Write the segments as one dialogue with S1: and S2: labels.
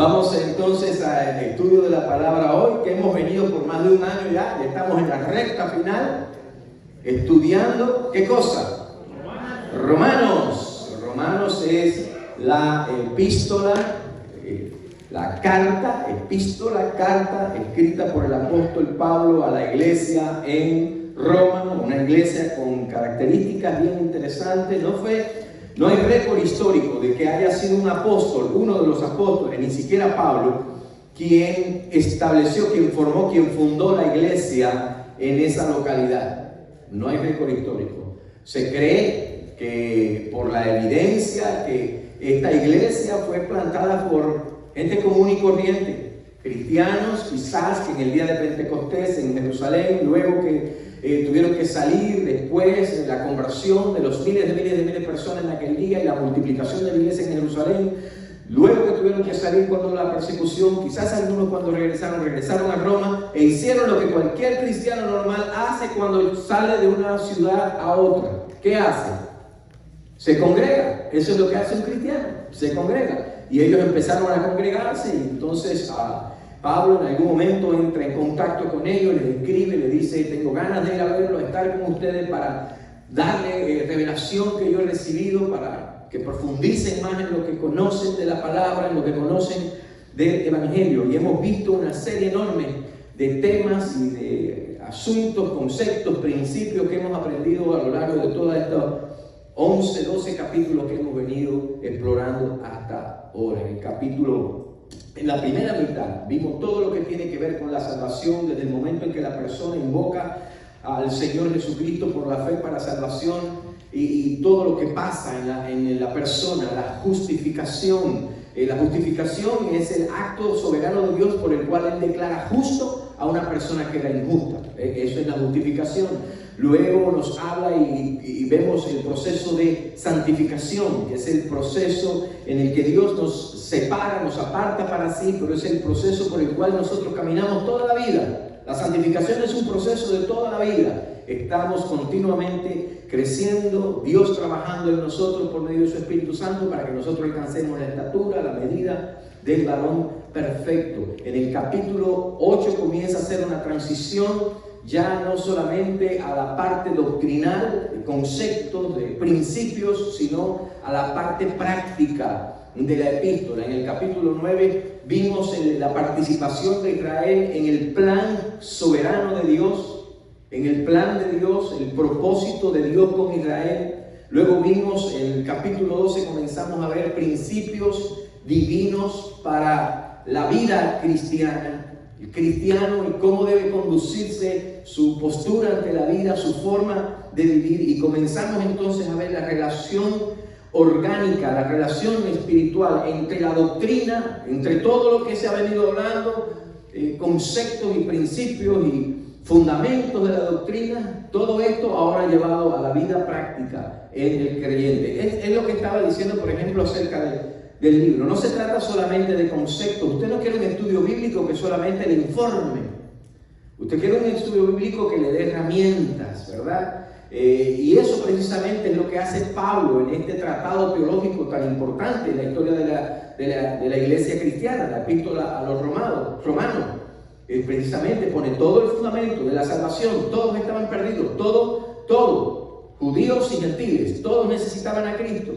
S1: Vamos entonces al estudio de la palabra hoy, que hemos venido por más de un año ya estamos en la recta final, estudiando, ¿qué cosa? Romanos. Romanos es la epístola, carta escrita por el apóstol Pablo a la iglesia en Roma, una iglesia con características bien interesantes. No hay récord histórico de que haya sido un apóstol, uno de los apóstoles, ni siquiera Pablo, quien estableció, quien formó, quien fundó la iglesia en esa localidad. No hay récord histórico. Se cree que por la evidencia que esta iglesia fue plantada por gente común y corriente, cristianos quizás que en el día de Pentecostés en Jerusalén, luego que tuvieron que salir después de la conversión de los miles de personas en aquel día y la multiplicación de la iglesia en Jerusalén, luego que tuvieron que salir cuando la persecución, quizás algunos cuando regresaron a Roma e hicieron lo que cualquier cristiano normal hace cuando sale de una ciudad a otra. ¿Qué hace? Se congrega. Eso es lo que hace un cristiano, se congrega. Y ellos empezaron a congregarse y entonces Pablo en algún momento entra en contacto con ellos, les escribe, les dice: tengo ganas de ir a verlo, a estar con ustedes para darle revelación que yo he recibido, para que profundicen más en lo que conocen de la palabra, en lo que conocen del evangelio. Y hemos visto una serie enorme de temas y de asuntos, conceptos, principios que hemos aprendido a lo largo de toda esta 11, 12 capítulos que hemos venido explorando hasta ahora. En la primera mitad vimos todo lo que tiene que ver con la salvación, desde el momento en que la persona invoca al Señor Jesucristo por la fe para salvación y todo lo que pasa en la persona, la justificación. La justificación es el acto soberano de Dios por el cual Él declara justo a una persona que era injusta. Eso es la justificación. Luego nos habla y vemos el proceso de santificación, que es el proceso en el que Dios nos separa, nos aparta para sí, pero es el proceso por el cual nosotros caminamos toda la vida. La santificación es un proceso de toda la vida. Estamos continuamente creciendo, Dios trabajando en nosotros por medio de su Espíritu Santo para que nosotros alcancemos la estatura, la medida del varón perfecto. En el capítulo 8 comienza a hacer una transición ya no solamente a la parte doctrinal, de conceptos, de principios, sino a la parte práctica de la epístola. En el capítulo 9 vimos la participación de Israel en el plan soberano de Dios, en el plan de Dios, el propósito de Dios con Israel. Luego vimos en el capítulo 12, comenzamos a ver principios divinos para la vida cristiana. El cristiano y cómo debe conducirse su postura ante la vida, su forma de vivir. Y comenzamos entonces a ver la relación orgánica, la relación espiritual entre la doctrina, entre todo lo que se ha venido hablando, conceptos y principios y fundamentos de la doctrina. Todo esto ahora llevado a la vida práctica en el creyente. Es lo que estaba diciendo, por ejemplo, acerca del libro. No se trata solamente de conceptos. Usted no quiere un estudio bíblico que solamente le informe. Usted quiere un estudio bíblico que le dé herramientas, ¿verdad? Y eso precisamente es lo que hace Pablo en este tratado teológico tan importante en la historia de la iglesia cristiana, la epístola a los romanos. Precisamente pone todo el fundamento de la salvación. Todos estaban perdidos, todo, judíos y gentiles, todos necesitaban a Cristo,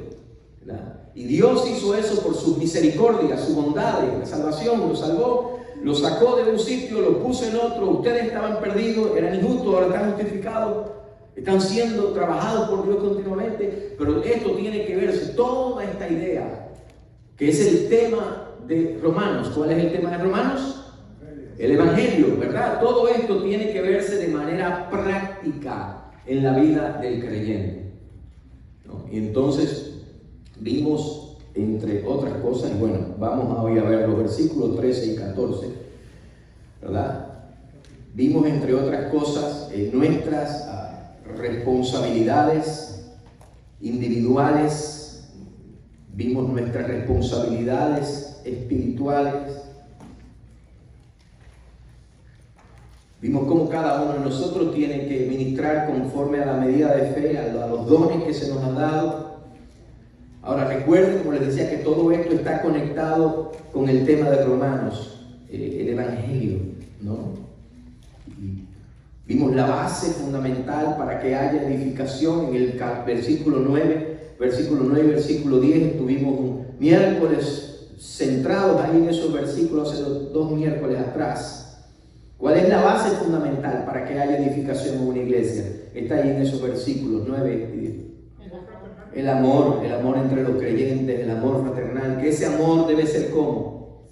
S1: ¿verdad? Y Dios hizo eso por su misericordia, su bondad, la salvación, los salvó, los sacó de un sitio, los puso en otro. Ustedes estaban perdidos, eran injustos, ahora están justificados, están siendo trabajados por Dios continuamente. Pero esto tiene que verse, toda esta idea, que es el tema de Romanos. ¿Cuál es el tema de Romanos? El Evangelio, ¿verdad? Todo esto tiene que verse de manera práctica en la vida del creyente, ¿no? Y entonces vimos, entre otras cosas, y bueno, vamos hoy a ver los versículos 13 y 14, ¿verdad? Vimos, entre otras cosas, nuestras responsabilidades individuales, vimos nuestras responsabilidades espirituales, vimos cómo cada uno de nosotros tiene que ministrar conforme a la medida de fe, a los dones que se nos han dado. Ahora recuerden, como les decía, que todo esto está conectado con el tema de Romanos, el Evangelio, ¿no? Vimos la base fundamental para que haya edificación en el versículo 9, versículo 10. Estuvimos un miércoles centrados ahí en esos versículos hace dos miércoles atrás. ¿Cuál es la base fundamental para que haya edificación en una iglesia? Está ahí en esos versículos 9 y 10. El amor entre los creyentes, el amor fraternal, que ese amor debe ser ¿cómo?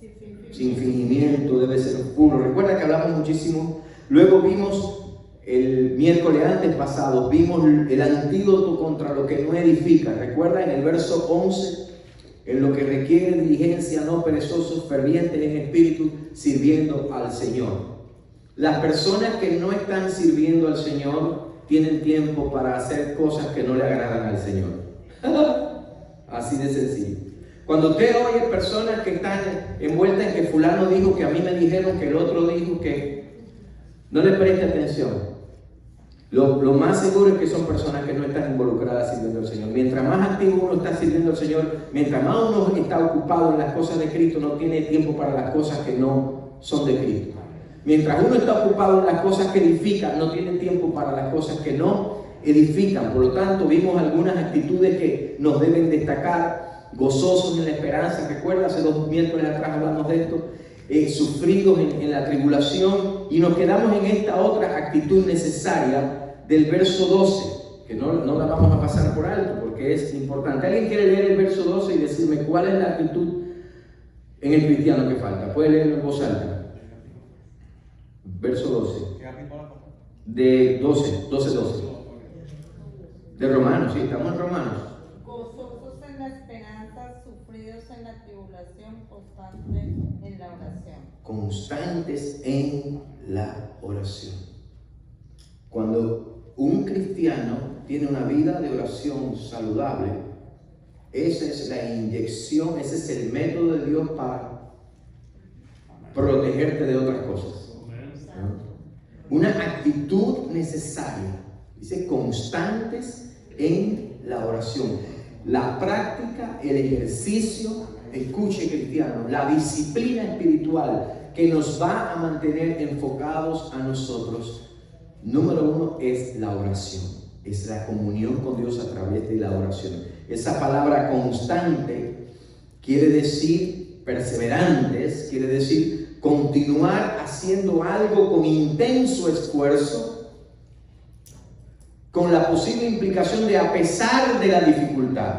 S1: Sin fingimiento, debe ser puro. Recuerda que hablamos muchísimo. Luego vimos el miércoles antes pasado, vimos el antídoto contra lo que no edifica. Recuerda en el verso 11, en lo que requiere diligencia, no perezosos, fervientes en espíritu, sirviendo al Señor. Las personas que no están sirviendo al Señor tienen tiempo para hacer cosas que no le agradan al Señor. Así de sencillo. Cuando usted oye personas que están envueltas en que fulano dijo, que a mí me dijeron, que el otro dijo, que no le preste atención. Lo más seguro es que son personas que no están involucradas sirviendo al Señor. Mientras más activo uno está sirviendo al Señor, mientras más uno está ocupado en las cosas de Cristo, no tiene tiempo para las cosas que no son de Cristo. Mientras uno está ocupado en las cosas que edifican, no tiene tiempo para las cosas que no edifican. Por lo tanto, vimos algunas actitudes que nos deben destacar: gozosos en la esperanza. Recuerda, hace 2 miércoles atrás hablamos de esto. Sufridos en la tribulación, y nos quedamos en esta otra actitud necesaria del verso 12, que no la vamos a pasar por alto porque es importante. ¿Alguien quiere leer el verso 12 y decirme cuál es la actitud en el cristiano que falta? ¿Puede leerlo en voz alta? Verso 12. De 12. De Romanos, sí, estamos en Romanos.
S2: Gozosos en la esperanza, sufridos en la tribulación, constantes en la oración.
S1: Constantes en la oración. Cuando un cristiano tiene una vida de oración saludable, esa es la inyección, ese es el método de Dios para protegerte de otras cosas. ¿No? Una actitud necesaria, dice, constantes en la oración. La práctica, el ejercicio, escuche cristiano, la disciplina espiritual que nos va a mantener enfocados a nosotros. Número 1 es la oración, es la comunión con Dios a través de la oración. Esa palabra constante quiere decir perseverantes, quiere decir continuar haciendo algo con intenso esfuerzo, con la posible implicación de, a pesar de la dificultad,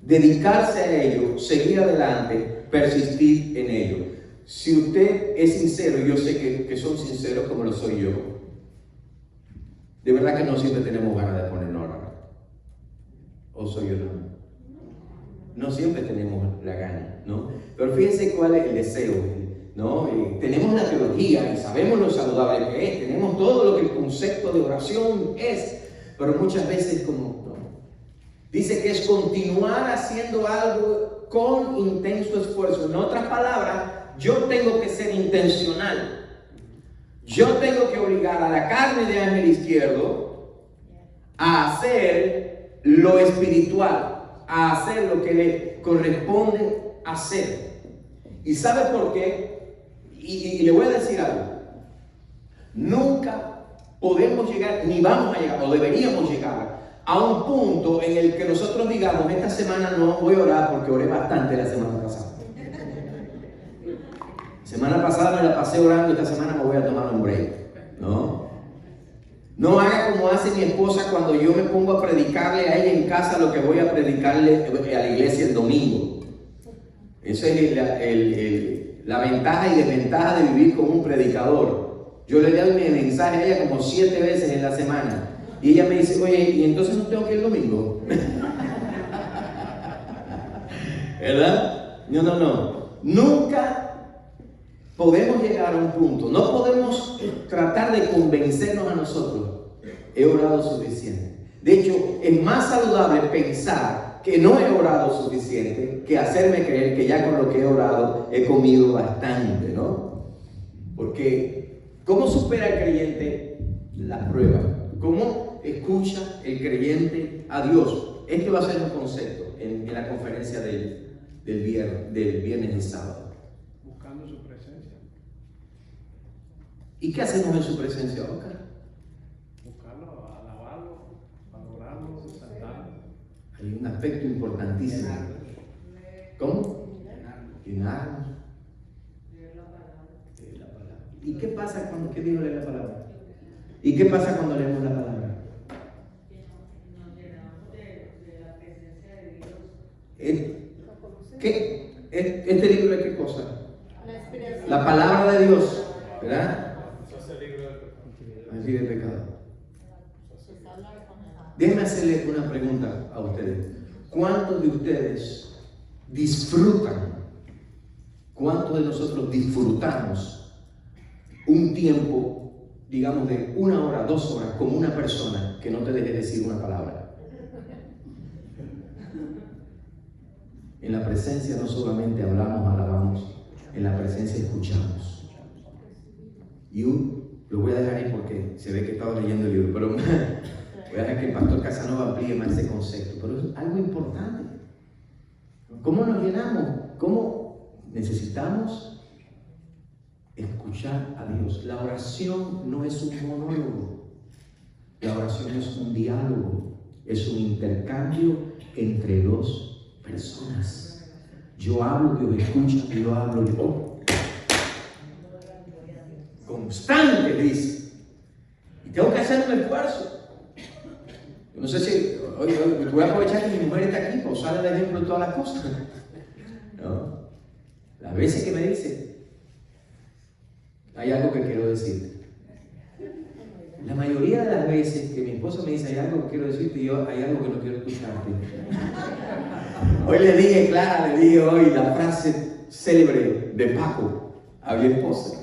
S1: dedicarse a ello, seguir adelante, persistir en ello. Si usted es sincero, y yo sé que son sinceros como lo soy yo, de verdad que no siempre tenemos ganas de ponernos a orar. ¿O soy yo no? No siempre tenemos la gana, ¿no? Pero fíjense cuál es el deseo, ¿no? Tenemos la teología y sabemos lo saludable que es, tenemos todo lo que el concepto de oración es, pero muchas veces como no. Dice que es continuar haciendo algo con intenso esfuerzo. En otras palabras, yo tengo que ser intencional. Yo tengo que obligar a la carne de Ángel Izquierdo a hacer lo espiritual, a hacer lo que le corresponde hacer. ¿Y sabe por qué? Y le voy a decir algo. Nunca podemos llegar, ni vamos a llegar, o deberíamos llegar a un punto en el que nosotros digamos, esta semana no voy a orar porque oré bastante la semana pasada. Semana pasada me la pasé orando, esta semana me voy a tomar un break. No haga como hace mi esposa cuando yo me pongo a predicarle a ella en casa lo que voy a predicarle a la iglesia el domingo. Esa es la ventaja y desventaja de vivir con un predicador. Yo le doy mi mensaje a ella como 7 veces en la semana. Y ella me dice, oye, ¿y entonces no tengo que ir el domingo? ¿Verdad? No. Nunca podemos llegar a un punto, no podemos tratar de convencernos a nosotros. He orado suficiente. De hecho, es más saludable pensar que no he orado suficiente que hacerme creer que ya con lo que he orado he comido bastante, ¿no? Porque, ¿cómo supera el creyente la prueba? ¿Cómo escucha el creyente a Dios? Este va a ser un concepto. en la conferencia del viernes y sábado?
S3: Buscando su presencia.
S1: ¿Y qué hacemos en su presencia, Oscar?
S3: Buscarlo, alabarlo, valorarlo, exaltarlo.
S1: Hay un aspecto importantísimo. ¿Cómo? Llenarnos. Leer la palabra. ¿Y qué pasa cuando, qué digo leer la palabra? ¿Y qué pasa cuando leemos la palabra?
S4: Nos llenamos de la presencia de Dios.
S1: ¿Este libro es qué cosa?
S2: La inspiración.
S1: La palabra de Dios, ¿verdad?
S3: Eso es el libro de
S1: Así de pecado.
S2: Se habla con el-
S1: Déjenme hacerle una pregunta a ustedes. ¿Cuántos de ustedes disfrutan? ¿Cuántos de nosotros disfrutamos un tiempo, digamos, de 1 hora, 2 horas, con una persona que no te deje decir una palabra? En la presencia no solamente hablamos, alabamos, en la presencia escuchamos. Y lo voy a dejar ahí porque se ve que estaba leyendo el libro, pero voy a dejar que el pastor Casanova amplíe más ese concepto. Pero es algo importante. ¿Cómo nos llenamos? ¿Cómo necesitamos escuchar a Dios? La oración no es un monólogo. La oración es un diálogo, es un intercambio entre dos personas. Yo hablo, Dios escucha, yo hablo, yo. Constante, dice. Y tengo que hacer un esfuerzo. Yo no sé si, oye, voy a aprovechar que mi mujer está aquí para usar el ejemplo en todas las cosas. ¿No? Las veces que me dice, hay algo que quiero decirte. La mayoría de las veces que mi esposa me dice, hay algo que quiero decirte, y yo, hay algo que no quiero escucharte. Hoy le dije, Clara, le dije hoy la frase célebre de Paco a mi esposa.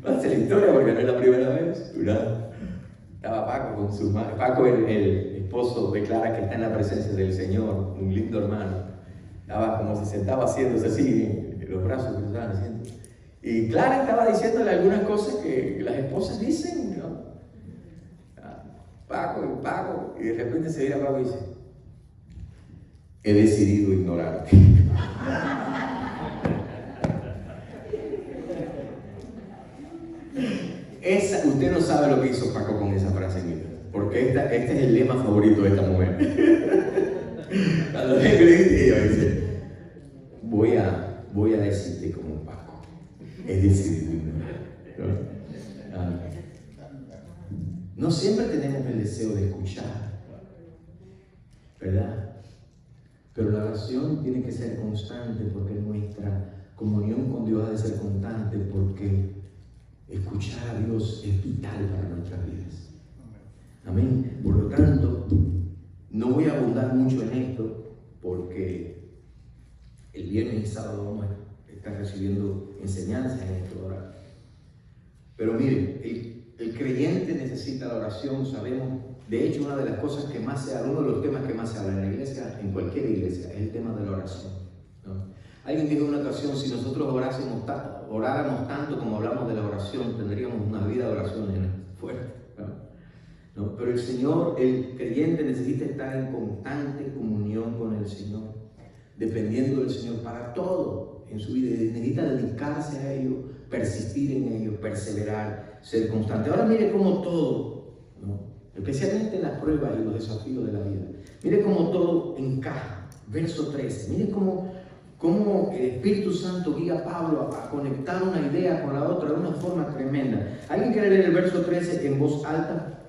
S1: Hace la historia porque no es la primera vez, ¿verdad? Estaba Paco con su madre. Paco, el esposo de Clara, que está en la presencia del Señor, un lindo hermano. Estaba como se sentaba haciéndose así, los brazos que estaban haciendo. Y Clara estaba diciéndole algunas cosas que las esposas dicen, ¿no? Paco, y de repente se viene a Paco y dice, he decidido ignorarte. Usted no sabe lo que hizo Paco con esa frase, mira, porque este es el lema favorito de esta mujer. Cuando me dice, ella dice, voy a decirte como Paco, he decidido ignorarte. No siempre tenemos el deseo de escuchar, ¿verdad? Pero la oración tiene que ser constante porque nuestra comunión con Dios ha de ser constante porque escuchar a Dios es vital para nuestras vidas. Amén. Por lo tanto, no voy a abundar mucho en esto porque el viernes y sábado vamos a estar recibiendo enseñanzas en esto ahora. Pero miren, el creyente necesita la oración, sabemos. De hecho, una de las cosas que más se habla, uno de los temas que más se habla en la iglesia, en cualquier iglesia, es el tema de la oración, ¿no? Alguien dijo en una ocasión, si nosotros oráramos tanto como hablamos de la oración, tendríamos una vida de oración fuerte, ¿no? Pero el Señor, el creyente necesita estar en constante comunión con el Señor, dependiendo del Señor para todo en su vida. Necesita dedicarse a ello, persistir en ello, perseverar, ser constante. Ahora mire cómo todo, ¿no? Especialmente en las pruebas y los desafíos de la vida, mire cómo todo encaja. Verso 13, mire cómo el Espíritu Santo guía a Pablo a conectar una idea con la otra de una forma tremenda. ¿Alguien quiere leer el verso 13 en voz alta?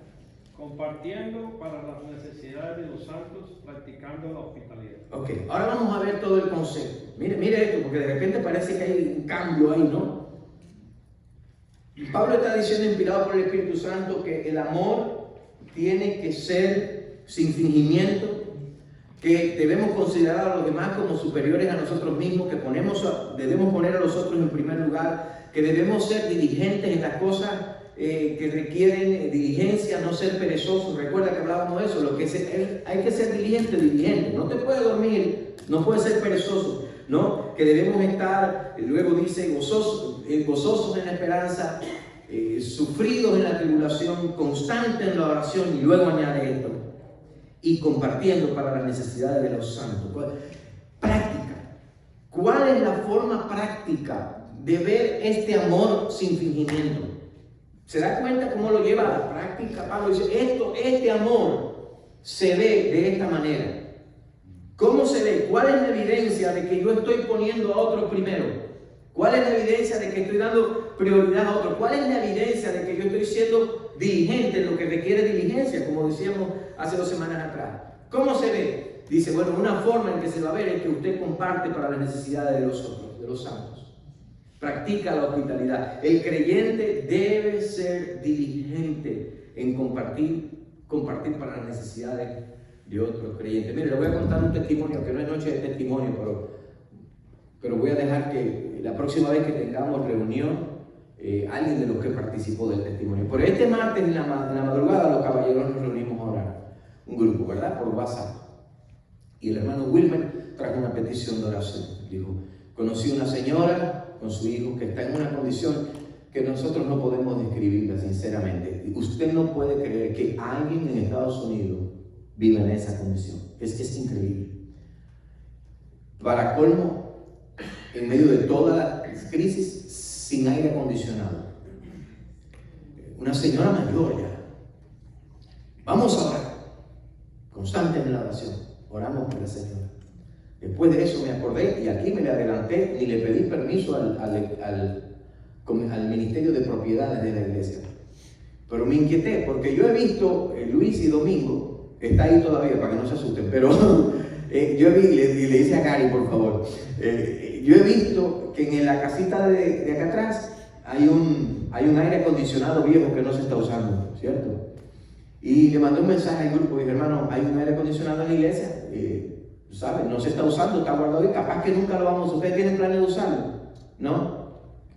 S3: Compartiendo para las necesidades de los santos, practicando la hospitalidad.
S1: Ok, ahora vamos a ver todo el concepto. Mire esto, porque de repente parece que hay un cambio ahí, ¿no? Pablo está diciendo, inspirado por el Espíritu Santo, que el amor tiene que ser sin fingimiento, que debemos considerar a los demás como superiores a nosotros mismos, que debemos poner a los otros en primer lugar, que debemos ser diligentes en las cosas que requieren diligencia, no ser perezosos. Recuerda que hablábamos de eso, hay que ser diligente, no te puedes dormir, no puedes ser perezoso, ¿no? Que debemos estar, luego dice, gozosos en la esperanza, sufridos en la tribulación, constantes en la oración, y luego añade esto, y compartiendo para las necesidades de los santos. Práctica. ¿Cuál es la forma práctica de ver este amor sin fingimiento? ¿Se da cuenta cómo lo lleva a la práctica? Pablo dice, este amor se ve de esta manera. ¿Cómo se ve? ¿Cuál es la evidencia de que yo estoy poniendo a otro primero? ¿Cuál es la evidencia de que estoy dando prioridad a otro? ¿Cuál es la evidencia de que yo estoy siendo diligente en lo que requiere diligencia, como decíamos hace 2 semanas atrás? ¿Cómo se ve? Dice, bueno, una forma en que se va a ver es que usted comparte para las necesidades de los otros, de los santos. Practica la hospitalidad. El creyente debe ser diligente en compartir para las necesidades de otros creyentes. Mire, le voy a contar un testimonio, que no es noche de testimonio, pero voy a dejar que la próxima vez que tengamos reunión, alguien de los que participó del testimonio. Pero este martes en la madrugada los caballeros nos reunimos a orar, un grupo, ¿verdad? Por WhatsApp. Y el hermano Wilmer trajo una petición de oración. Dijo, conocí una señora con su hijo que está en una condición que nosotros no podemos describirla sinceramente. Usted no puede creer que alguien en Estados Unidos viva en esa condición. Es increíble. Para colmo, en medio de toda la crisis, sin aire acondicionado. Una señora mayor ya. Vamos a orar. Constante en la oración. Oramos por la señora. Después de eso me acordé y aquí me le adelanté ni le pedí permiso al Ministerio de Propiedades de la iglesia. Pero me inquieté porque yo he visto Luis y Domingo, está ahí todavía para que no se asusten, pero yo vi, y le dice a Gary por favor, yo he visto que en la casita de acá atrás hay un aire acondicionado viejo que no se está usando, ¿cierto? Y le mandé un mensaje al grupo y dije, hermano, hay un aire acondicionado en la iglesia, ¿sabes? No se está usando, está guardado y capaz que nunca lo vamos a usar. ¿Ustedes tienen planes de usarlo? ¿No?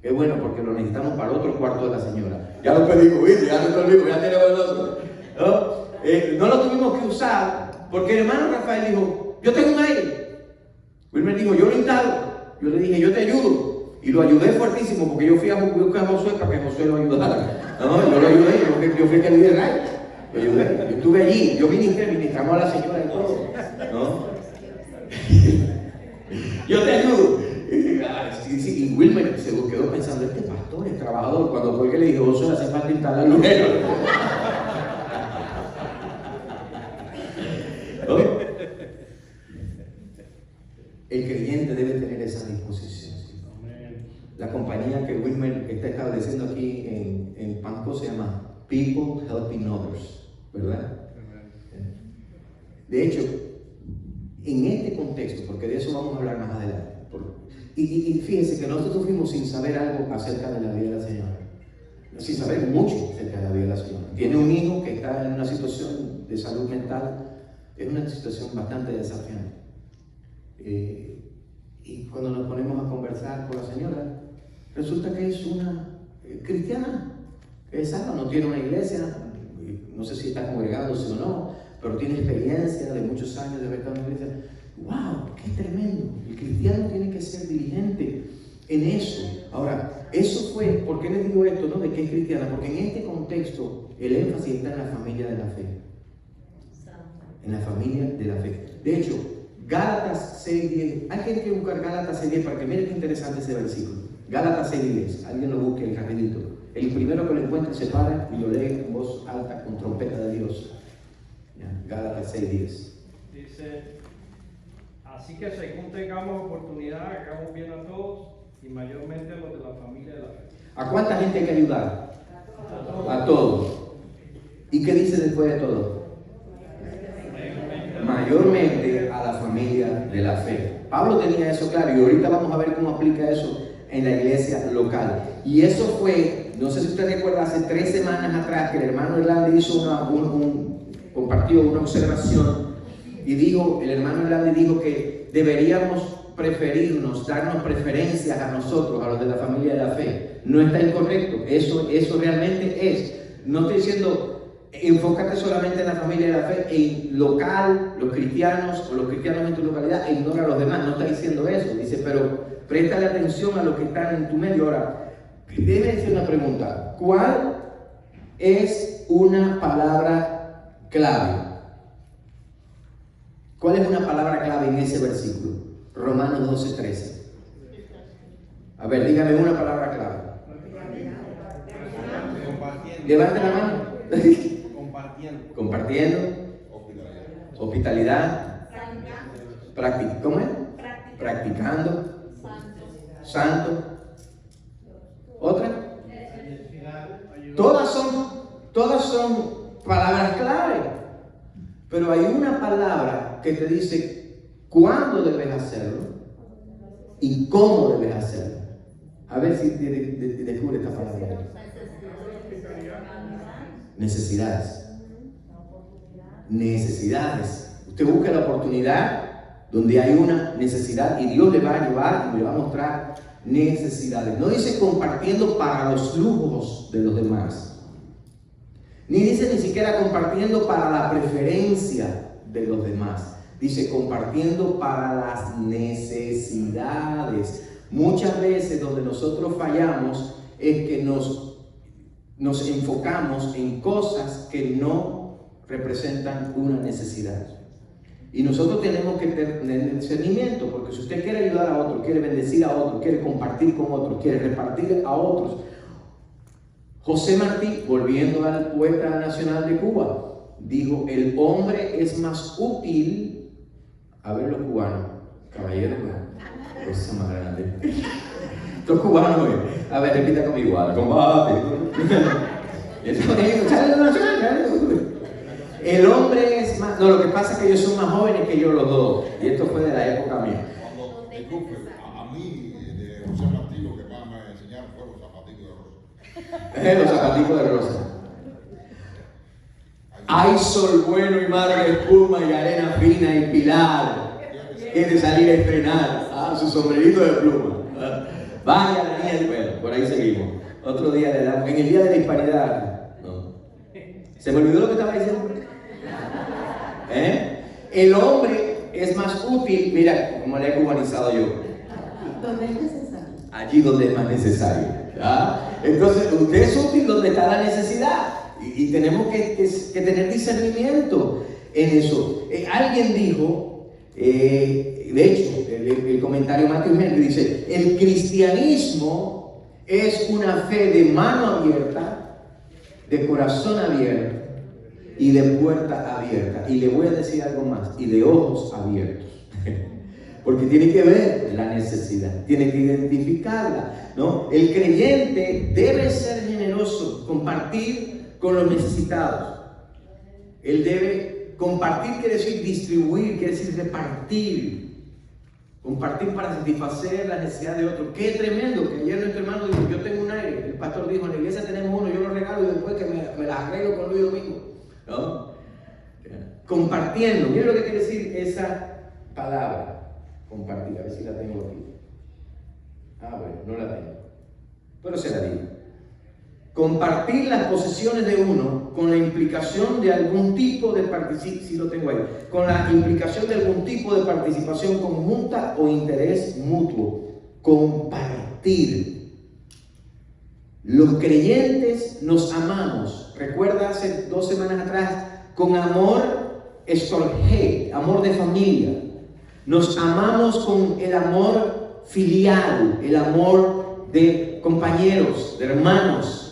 S1: Es bueno porque lo necesitamos para otro cuarto de la señora. Ya lo pedimos, ¿viste? Ya no te olvido, ya tenemos el otro. No lo tuvimos que usar porque el hermano Rafael dijo, yo tengo un aire. Wilmer dijo, yo lo instalo. Yo le dije, yo te ayudo. Y lo ayudé fuertísimo porque yo fui a buscar a Josué para que Josué lo ayudara. No, yo lo ayudé, yo fui el que le di el aire. Lo ayudé. Yo estuve allí, yo ministramos a la señora y todo. ¿No? Yo te ayudo. Y Wilmer se quedó pensando, este pastor es trabajador. Cuando fue que le dijo, Josué, hace falta instalar lunero. El creyente debe tener esa disposición. ¿Sí? La compañía que Wilmer está estableciendo aquí en Panco se llama People Helping Others, ¿verdad? De hecho, en este contexto, porque de eso vamos a hablar más adelante, y fíjense que nosotros fuimos sin saber algo acerca de la vida de la señora, sin saber mucho acerca de la vida de la señora. Tiene un hijo que está en una situación de salud mental, es una situación bastante desafiante. Y cuando nos ponemos a conversar con la señora, resulta que es una cristiana, es salva, no tiene una iglesia, no sé si está congregándose o no, pero tiene experiencia de muchos años de haber estado en la iglesia. ¡Wow! ¡Qué tremendo! El cristiano tiene que ser diligente en eso. Ahora, eso fue, ¿por qué les digo esto, no? De que es cristiana, porque en este contexto el énfasis está en la familia de la fe. En la familia de la fe. De hecho, Gálatas 6:10, hay gente que buscar Gálatas 6:10 para que miren qué interesante ese versículo. Gálatas 6:10, alguien lo busque rapidito. El primero que lo encuentre se para y lo lee en voz alta con trompeta de Dios. Gálatas 6:10.
S3: Dice, así que según tengamos oportunidad, hagamos bien a todos y mayormente a los de la familia de la fe.
S1: ¿A cuánta gente hay que ayudar? A todos. ¿Y qué dice después de todo? Mayormente a la familia de la fe. Pablo tenía eso claro y ahorita vamos a ver cómo aplica eso en la iglesia local. Y eso fue, no sé si usted recuerda, hace 3 semanas atrás que el hermano Hernández hizo compartió una observación y dijo, el hermano Hernández dijo que deberíamos preferirnos, darnos preferencias a nosotros, a los de la familia de la fe. No está incorrecto, eso realmente es. No estoy diciendo enfócate solamente en la familia de la fe, en local, los cristianos o los cristianos en tu localidad e ignora a los demás. No está diciendo eso, dice, pero préstale atención a los que están en tu medio. Ahora, déjeme decir una pregunta. ¿Cuál es una palabra clave ¿Cuál es una palabra clave en ese versículo? Romanos 12:13. A ver, dígame una palabra clave. Levante la mano. Compartiendo. Hospitalidad. ¿Cómo es? Practicando. Santo. ¿Otra? Todas son palabras clave. Pero hay una palabra que te dice cuándo debes hacerlo y cómo debes hacerlo. A ver si descubre esta palabra. Necesidades. Usted busca la oportunidad donde hay una necesidad y Dios le va a llevar y le va a mostrar necesidades. No dice compartiendo para los lujos de los demás. Ni dice ni siquiera compartiendo para la preferencia de los demás. Dice compartiendo para las necesidades. Muchas veces donde nosotros fallamos es que nos enfocamos en cosas que no representan una necesidad. Y nosotros tenemos que tener discernimiento, porque si usted quiere ayudar a otro, quiere bendecir a otro, quiere compartir con otros, quiere repartir a otros. José Martí, volviendo al poeta nacional de Cuba, dijo: el hombre es más útil. A ver los cubanos, caballeros, cosa más grande. Los cubanos, a ver, repita conmigo: al combate. El hombre es más. No, lo que pasa es que ellos son más jóvenes que yo, los dos. Y esto fue de la época mía.
S5: Disculpe, a mí, de José Martí, lo que más me enseñaron fue los zapaticos de rosa.
S1: Los zapaticos de rosa. Hay sol bueno y mar de espuma y arena fina y pilar. Quiere salir a estrenar su sombrerito de pluma. Vaya la niña, bueno, por ahí seguimos. Otro día le damos, en el día de la hispanidad. No. ¿Se me olvidó lo que estaba diciendo? El hombre es más útil, mira cómo le he cubanizado yo.
S2: Donde es necesario.
S1: Allí donde es más necesario. ¿Ya? Entonces, usted es útil donde está la necesidad. Y tenemos que tener discernimiento en eso. Alguien dijo, de hecho, el comentario Matthew Henry dice: el cristianismo es una fe de mano abierta, de corazón abierto y de puerta abierta. Y le voy a decir algo más: y de ojos abiertos. Porque tiene que ver la necesidad, tiene que identificarla, ¿no? El creyente debe ser generoso, compartir con los necesitados. Él debe compartir, quiere decir distribuir, quiere decir repartir. Compartir para satisfacer la necesidad de otro. Qué tremendo que ayer nuestro hermano dijo: yo tengo un aire. El pastor dijo: en la iglesia tenemos uno, yo lo regalo y después que me las arreglo con Luis Domingo, ¿no? Compartiendo. Mira lo que quiere decir esa palabra. Compartir, a ver si la tengo aquí. Bueno, no la tengo, pero se la digo. Compartir las posesiones de uno con la implicación de algún tipo de participación, sí lo tengo ahí, con la implicación de algún tipo de participación conjunta o interés mutuo. Compartir. Los creyentes nos amamos. Recuerda hace 2 semanas atrás, con amor estorge, amor de familia. Nos amamos con el amor filial, el amor de compañeros, de hermanos.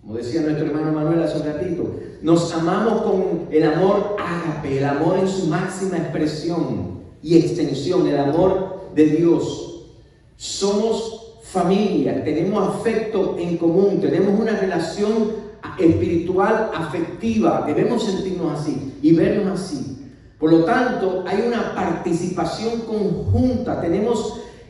S1: Como decía nuestro hermano Manuel hace un ratito, nos amamos con el amor ágape, el amor en su máxima expresión y extensión, el amor de Dios. Somos familia, tenemos afecto en común, tenemos una relación espiritual afectiva, debemos sentirnos así y vernos así. Por lo tanto, hay una participación conjunta.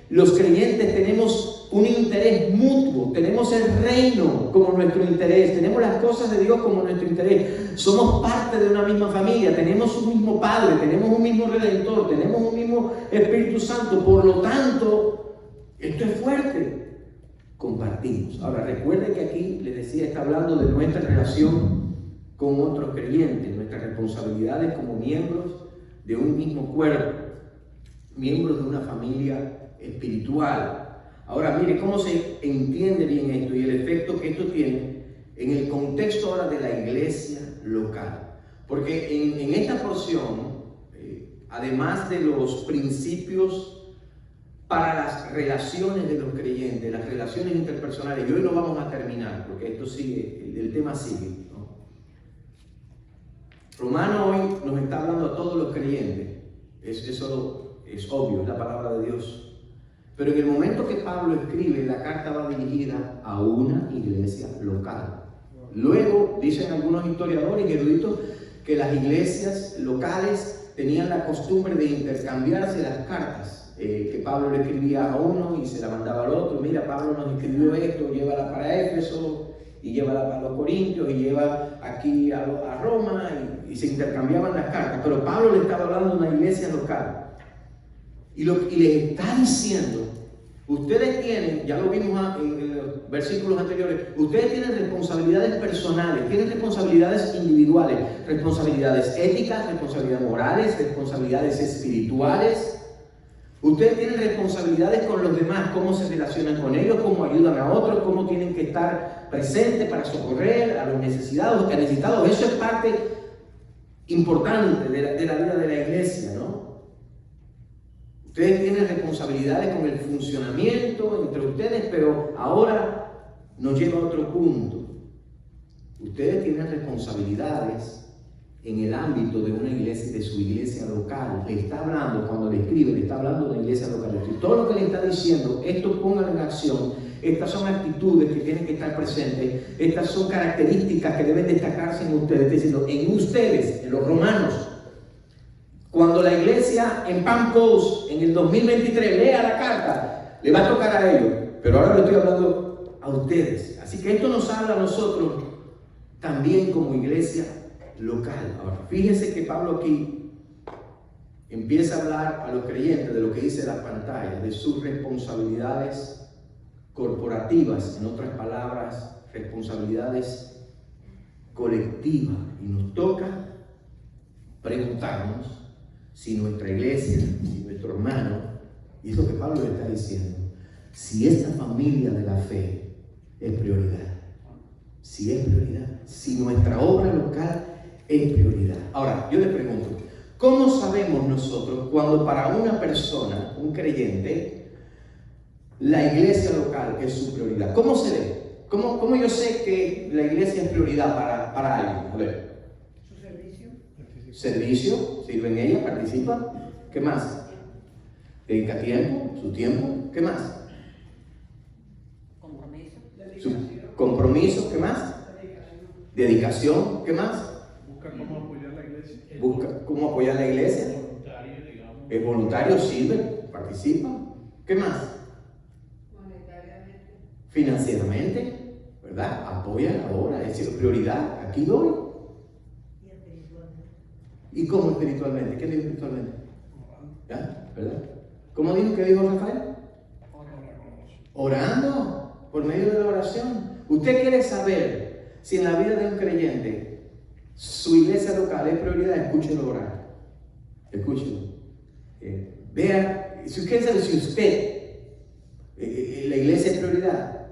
S1: Los creyentes tenemos un interés mutuo, tenemos el reino como nuestro interés, tenemos las cosas de Dios como nuestro interés. Somos parte de una misma familia, tenemos un mismo Padre, tenemos un mismo Redentor, tenemos un mismo Espíritu Santo. Por lo tanto, esto es fuerte. Compartimos. Ahora, recuerden que aquí les decía, está hablando de nuestra relación con otros creyentes, nuestras responsabilidades como miembros de un mismo cuerpo, miembros de una familia espiritual. Ahora mire cómo se entiende bien esto y el efecto que esto tiene en el contexto ahora de la iglesia local. Porque en esta porción además de los principios para las relaciones de los creyentes, las relaciones interpersonales, y hoy no vamos a terminar, porque esto sigue, el tema sigue, ¿no? Romano hoy nos está hablando a todos los creyentes, eso es obvio, es la palabra de Dios. Pero en el momento que Pablo escribe, la carta va dirigida a una iglesia local. Luego, dicen algunos historiadores y eruditos, que las iglesias locales tenían la costumbre de intercambiarse las cartas, que Pablo le escribía a uno y se la mandaba al otro. Mira, Pablo nos escribió esto, llévala para Éfeso, y llévala para los Corintios, y lleva aquí a Roma, y se intercambiaban las cartas. Pero Pablo le estaba hablando de una iglesia local. Y les está diciendo, ustedes tienen, ya lo vimos en los versículos anteriores, ustedes tienen responsabilidades personales, tienen responsabilidades individuales, responsabilidades éticas, responsabilidades morales, responsabilidades espirituales. Ustedes tienen responsabilidades con los demás, cómo se relacionan con ellos, cómo ayudan a otros, cómo tienen que estar presentes para socorrer a los necesitados, que necesitados. Eso es parte importante de la vida de la iglesia, ¿no? Ustedes tienen responsabilidades con el funcionamiento entre ustedes, pero ahora nos lleva a otro punto. Ustedes tienen responsabilidades en el ámbito de una iglesia, de su iglesia local. Le está hablando, cuando le escribe, le está hablando de la iglesia local. Y todo lo que le está diciendo, esto pónganlo en acción. Estas son actitudes que tienen que estar presentes. Estas son características que deben destacarse en ustedes. Está diciendo, en ustedes, en los romanos. Cuando la iglesia en Palm Coast en el 2023 lea la carta, le va a tocar a ellos, pero ahora le estoy hablando a ustedes. Así que esto nos habla a nosotros también como iglesia local. Ahora, fíjense que Pablo aquí empieza a hablar a los creyentes de lo que dice la pantalla, de sus responsabilidades corporativas, en otras palabras, responsabilidades colectivas. Y nos toca preguntarnos si nuestra iglesia, si nuestro hermano, y es lo que Pablo le está diciendo, si esta familia de la fe es prioridad, si es prioridad, si nuestra obra local es prioridad. Ahora, yo le pregunto, ¿cómo sabemos nosotros cuando para una persona, un creyente, la iglesia local es su prioridad? ¿Cómo se ve? ¿Cómo yo sé que la iglesia es prioridad para alguien? A ver. Servicio, sirve en ella, participa. ¿Qué más? Dedica tiempo, su tiempo. ¿Qué más?
S4: Compromiso.
S1: Su compromiso. ¿Qué más? Dedicación. ¿Qué más?
S3: Busca cómo apoyar la iglesia.
S1: Busca cómo apoyar la iglesia.
S3: Voluntario, digamos.
S1: Es voluntario, sirve, participa. ¿Qué más?
S4: Monetariamente.
S1: Financieramente, ¿verdad? Apoya ahora, es prioridad. Aquí doy. ¿Y cómo espiritualmente? ¿Qué dijo espiritualmente? ¿Ya? ¿Verdad? ¿Cómo dijo que dijo Rafael? Orando, por medio de la oración. Usted quiere saber si en la vida de un creyente su iglesia local es prioridad, escúchelo orar. Escúchelo. Vea, si usted sabe si usted, la iglesia es prioridad,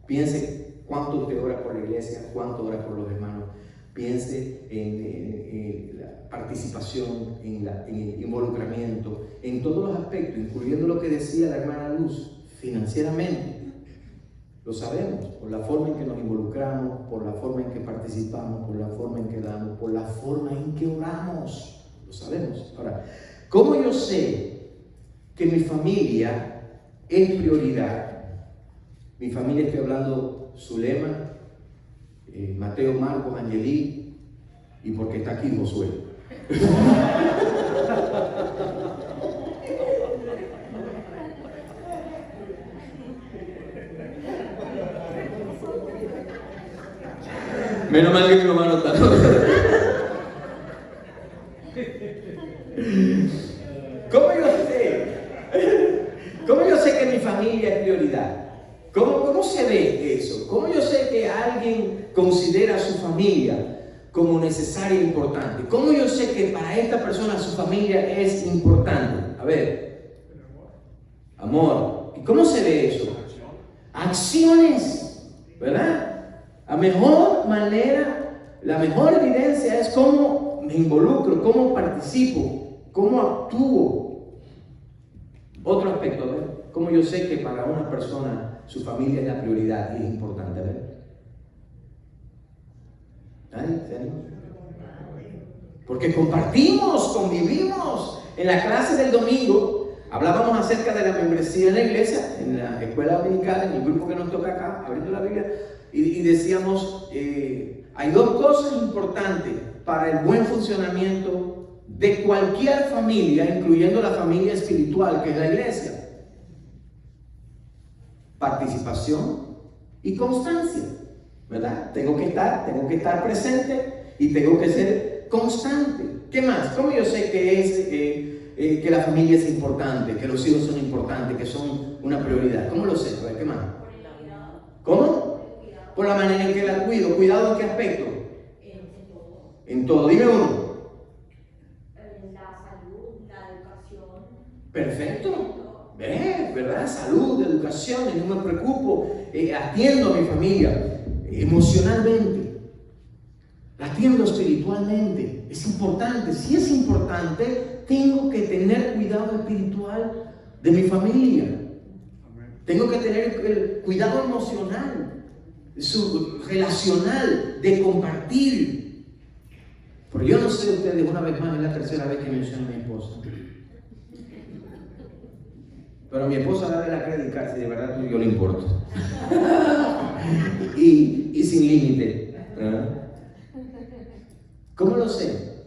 S1: piense cuánto usted ora por la iglesia, cuánto ora por los hermanos. Piense en la participación, en el involucramiento, en todos los aspectos, incluyendo lo que decía la hermana Luz, financieramente. Lo sabemos, por la forma en que nos involucramos, por la forma en que participamos, por la forma en que damos, por la forma en que oramos. Lo sabemos. Ahora, ¿cómo yo sé que mi familia es prioridad? Mi familia, estoy hablando Zulema, Mateo, Marcos, Angelí, y porque está aquí Josué. Menos mal que mi mamá no está. ¿Cómo yo sé que mi familia es prioridad? ¿Cómo se ve eso? ¿Cómo yo sé que alguien considera a su familia como necesaria e importante? ¿Cómo yo sé que para esta persona su familia es importante? A ver. Amor. ¿Y cómo se ve eso? Acciones. ¿Verdad? La mejor manera, la mejor evidencia es cómo me involucro, cómo participo ¿Cómo actúo? Otro aspecto, a ver, ¿cómo yo sé que para una persona su familia es la prioridad y es importante? A ver. ¿Nadie? ¿Se anima? Porque compartimos, convivimos. En la clase del domingo hablábamos acerca de la membresía en la iglesia, en la escuela dominical, en el grupo que nos toca acá, abriendo la Biblia, y decíamos, hay dos cosas importantes para el buen funcionamiento de cualquier familia, incluyendo la familia espiritual que es la iglesia: participación y constancia, ¿verdad? Tengo que estar presente y tengo que ser constante. ¿Qué más? ¿Cómo yo sé que la familia es importante, que los hijos son importantes, que son una prioridad? ¿Cómo lo sé? A ver, ¿qué más? ¿Cómo? Por la manera en que la cuido. ¿Cuidado en qué aspecto? En todo. Dime uno.
S6: La salud, la educación.
S1: Perfecto. ¿Verdad? Salud, educación, y no me preocupo, atiendo a mi familia emocionalmente, la atiendo espiritualmente. Es importante. Si es importante, tengo que tener cuidado espiritual de mi familia. Tengo que tener el cuidado emocional, relacional, de compartir. Pero yo no sé ustedes, una vez más, es la tercera vez que menciono a mi esposa. Pero a mi esposa debe la creditar si de verdad yo le importo. y sin límite. ¿Cómo lo sé?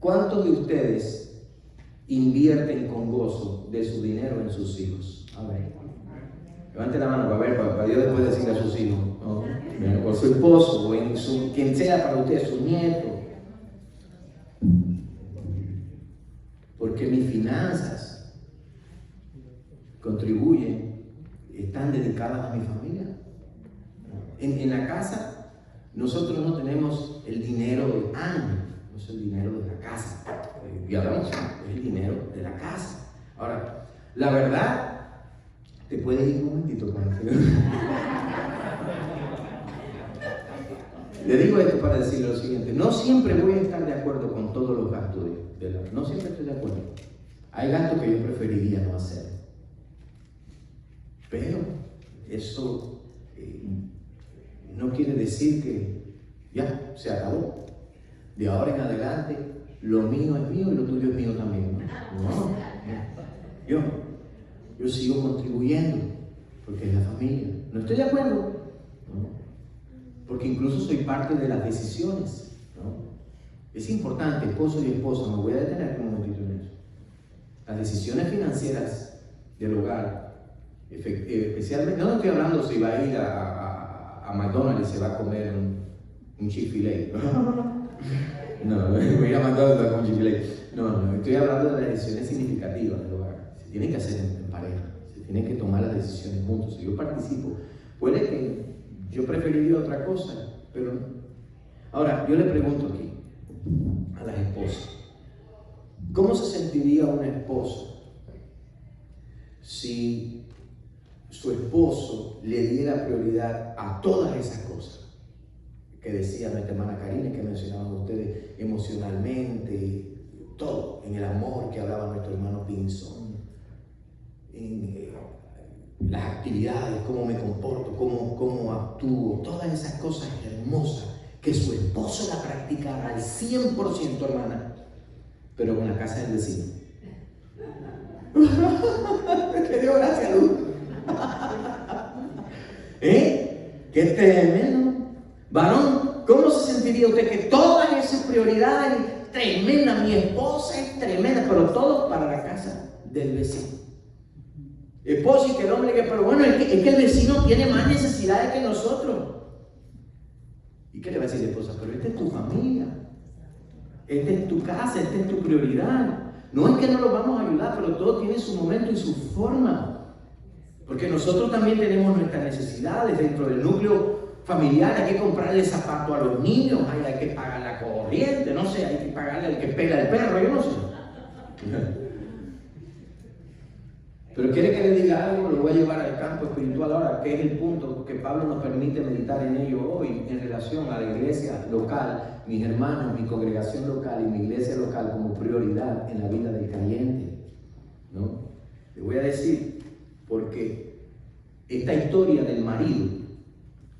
S1: ¿Cuántos de ustedes invierten con gozo de su dinero en sus hijos? A ver. Levante la mano para yo después decirle a sus hijos, ¿no? O a su esposo, o en quien sea para ustedes, sus nietos. Porque mis finanzas contribuyen, están dedicadas a mi familia. En la casa, nosotros no tenemos el dinero de Ana, no es el dinero de la casa. Y hablamos, es el dinero de la casa. Ahora, la verdad, ¿te puedes ir un momentito con el Señor? Le digo esto para decirle lo siguiente: no siempre voy a estar de acuerdo con todos los gastos no siempre estoy de acuerdo. Hay gastos que yo preferiría no hacer. Pero eso no quiere decir que ya se acabó. De ahora en adelante, lo mío es mío y lo tuyo es mío también. No. Yo sigo contribuyendo porque es la familia. No estoy de acuerdo, ¿no? Porque incluso soy parte de las decisiones, ¿no? Es importante, esposo y esposa, me voy a detener un momentito en eso. Las decisiones financieras del hogar, especialmente, no estoy hablando si va a ir a McDonald's y se va a comer un Chick-fil-A. No, voy a ir a McDonald's a comer un Chick-fil-A. No, estoy hablando de las decisiones significativas del hogar. Se tienen que hacer en pareja, se tienen que tomar las decisiones juntos. Si yo participo, puede que yo preferiría otra cosa, pero no. Ahora, yo le pregunto aquí a las esposas: ¿cómo se sentiría una esposa si su esposo le diera prioridad a todas esas cosas que decía nuestra hermana Karina, que mencionaban ustedes, emocionalmente, todo, en el amor que hablaba nuestro hermano Pinzón, en las actividades, cómo me comporto, cómo actúo, todas esas cosas hermosas, que su esposo la practicara al 100%, hermana, pero con la casa del vecino? Que dio gracias a Luz. ¡Qué tremendo! Varón, ¿cómo se sentiría usted que todas esas prioridades, tremenda, mi esposa es tremenda, pero todo para la casa del vecino? Esposo, y que el hombre que, pero bueno, es que el vecino tiene más necesidades que nosotros. ¿Y qué le va a decir la esposa? Pero esta es tu familia, esta es tu casa, esta es tu prioridad. No es que no lo vamos a ayudar, pero todo tiene su momento y su forma. Porque nosotros también tenemos nuestras necesidades dentro del núcleo familiar. Hay que comprarle zapatos a los niños, hay que pagar la corriente, no sé, hay que pagarle al que pela el perro, yo no sé. Pero quiere que le diga algo, lo voy a llevar al campo espiritual ahora, que es el punto que Pablo nos permite meditar en ello hoy en relación a la iglesia local, mis hermanos, mi congregación local y mi iglesia local como prioridad en la vida del creyente, ¿no? Le voy a decir, porque esta historia del marido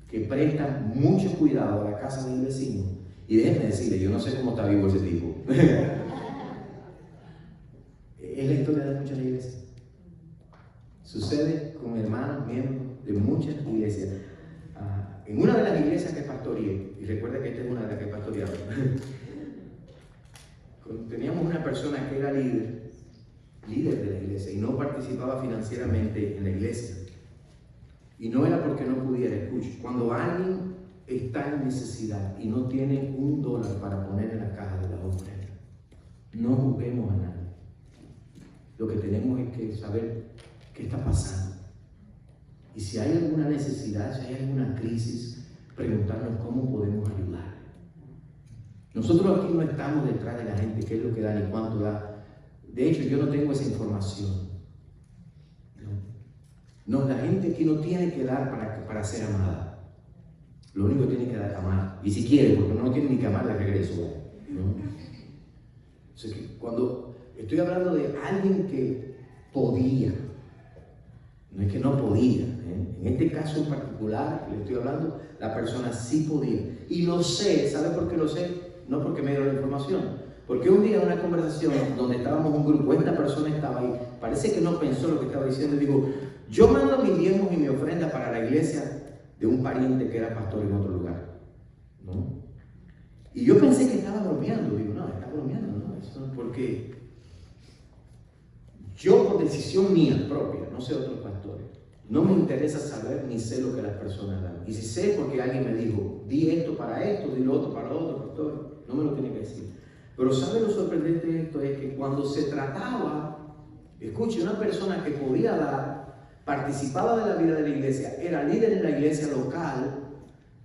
S1: que presta mucho cuidado a la casa del vecino, y déjenme decirle, yo no sé cómo está vivo ese tipo, es la historia de muchas iglesias. Sucede con hermanos, miembros de muchas iglesias. En una de las iglesias que pastoreé, y recuerda que esta es una de las que he pastoreado, teníamos una persona que era líder de la iglesia y no participaba financieramente en la iglesia. Y no era porque no pudiera, escuche, cuando alguien está en necesidad y no tiene $1 para poner en la caja de la ofrenda, no juzguemos a nadie. Lo que tenemos es que saber qué está pasando. Y si hay alguna necesidad, si hay alguna crisis, preguntarnos cómo podemos ayudar. Nosotros aquí no estamos detrás de la gente, qué es lo que da ni cuánto da. De hecho, yo no tengo esa información. No, la gente aquí no tiene que dar para ser amada. Lo único que tiene que dar es amar. Y si quiere, porque no tiene ni que amar de regreso, ¿no? O sea que cuando estoy hablando de alguien que podía, no es que no podía, ¿eh? En este caso en particular, que le estoy hablando, la persona sí podía. Y lo sé, ¿sabe por qué lo sé? No porque me dio la información. Porque un día en una conversación donde estábamos un grupo, esta persona estaba ahí, parece que no pensó lo que estaba diciendo, y digo, yo mando mis diezmos y mi ofrenda para la iglesia de un pariente que era pastor en otro lugar, ¿no? Y yo pensé que estaba bromeando, digo, no, está bromeando, ¿no? Eso porque yo por decisión mía propia, no sé otros pastores, no me interesa saber ni sé lo que las personas dan. Y si sé porque alguien me dijo, di esto para esto, di lo otro para lo otro, pastor, no me lo tiene que decir. Pero ¿sabe lo sorprendente de esto? Es que cuando se trataba, escuche, una persona que podía dar, participaba de la vida de la iglesia, era líder en la iglesia local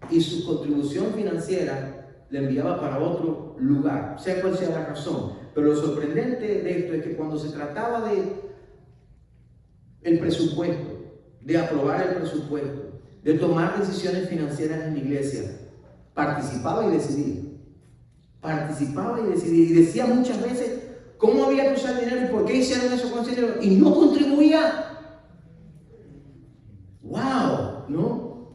S1: y su contribución financiera le enviaba para otro lugar, sea cual sea la razón. Pero lo sorprendente de esto es que cuando se trataba de el presupuesto, de aprobar el presupuesto, de tomar decisiones financieras en la iglesia, participaba y decidía. Participaba y decidía. Y decía muchas veces cómo había que usar dinero y por qué hicieron eso con ese dinero. Y no contribuía. ¡Wow! ¿No?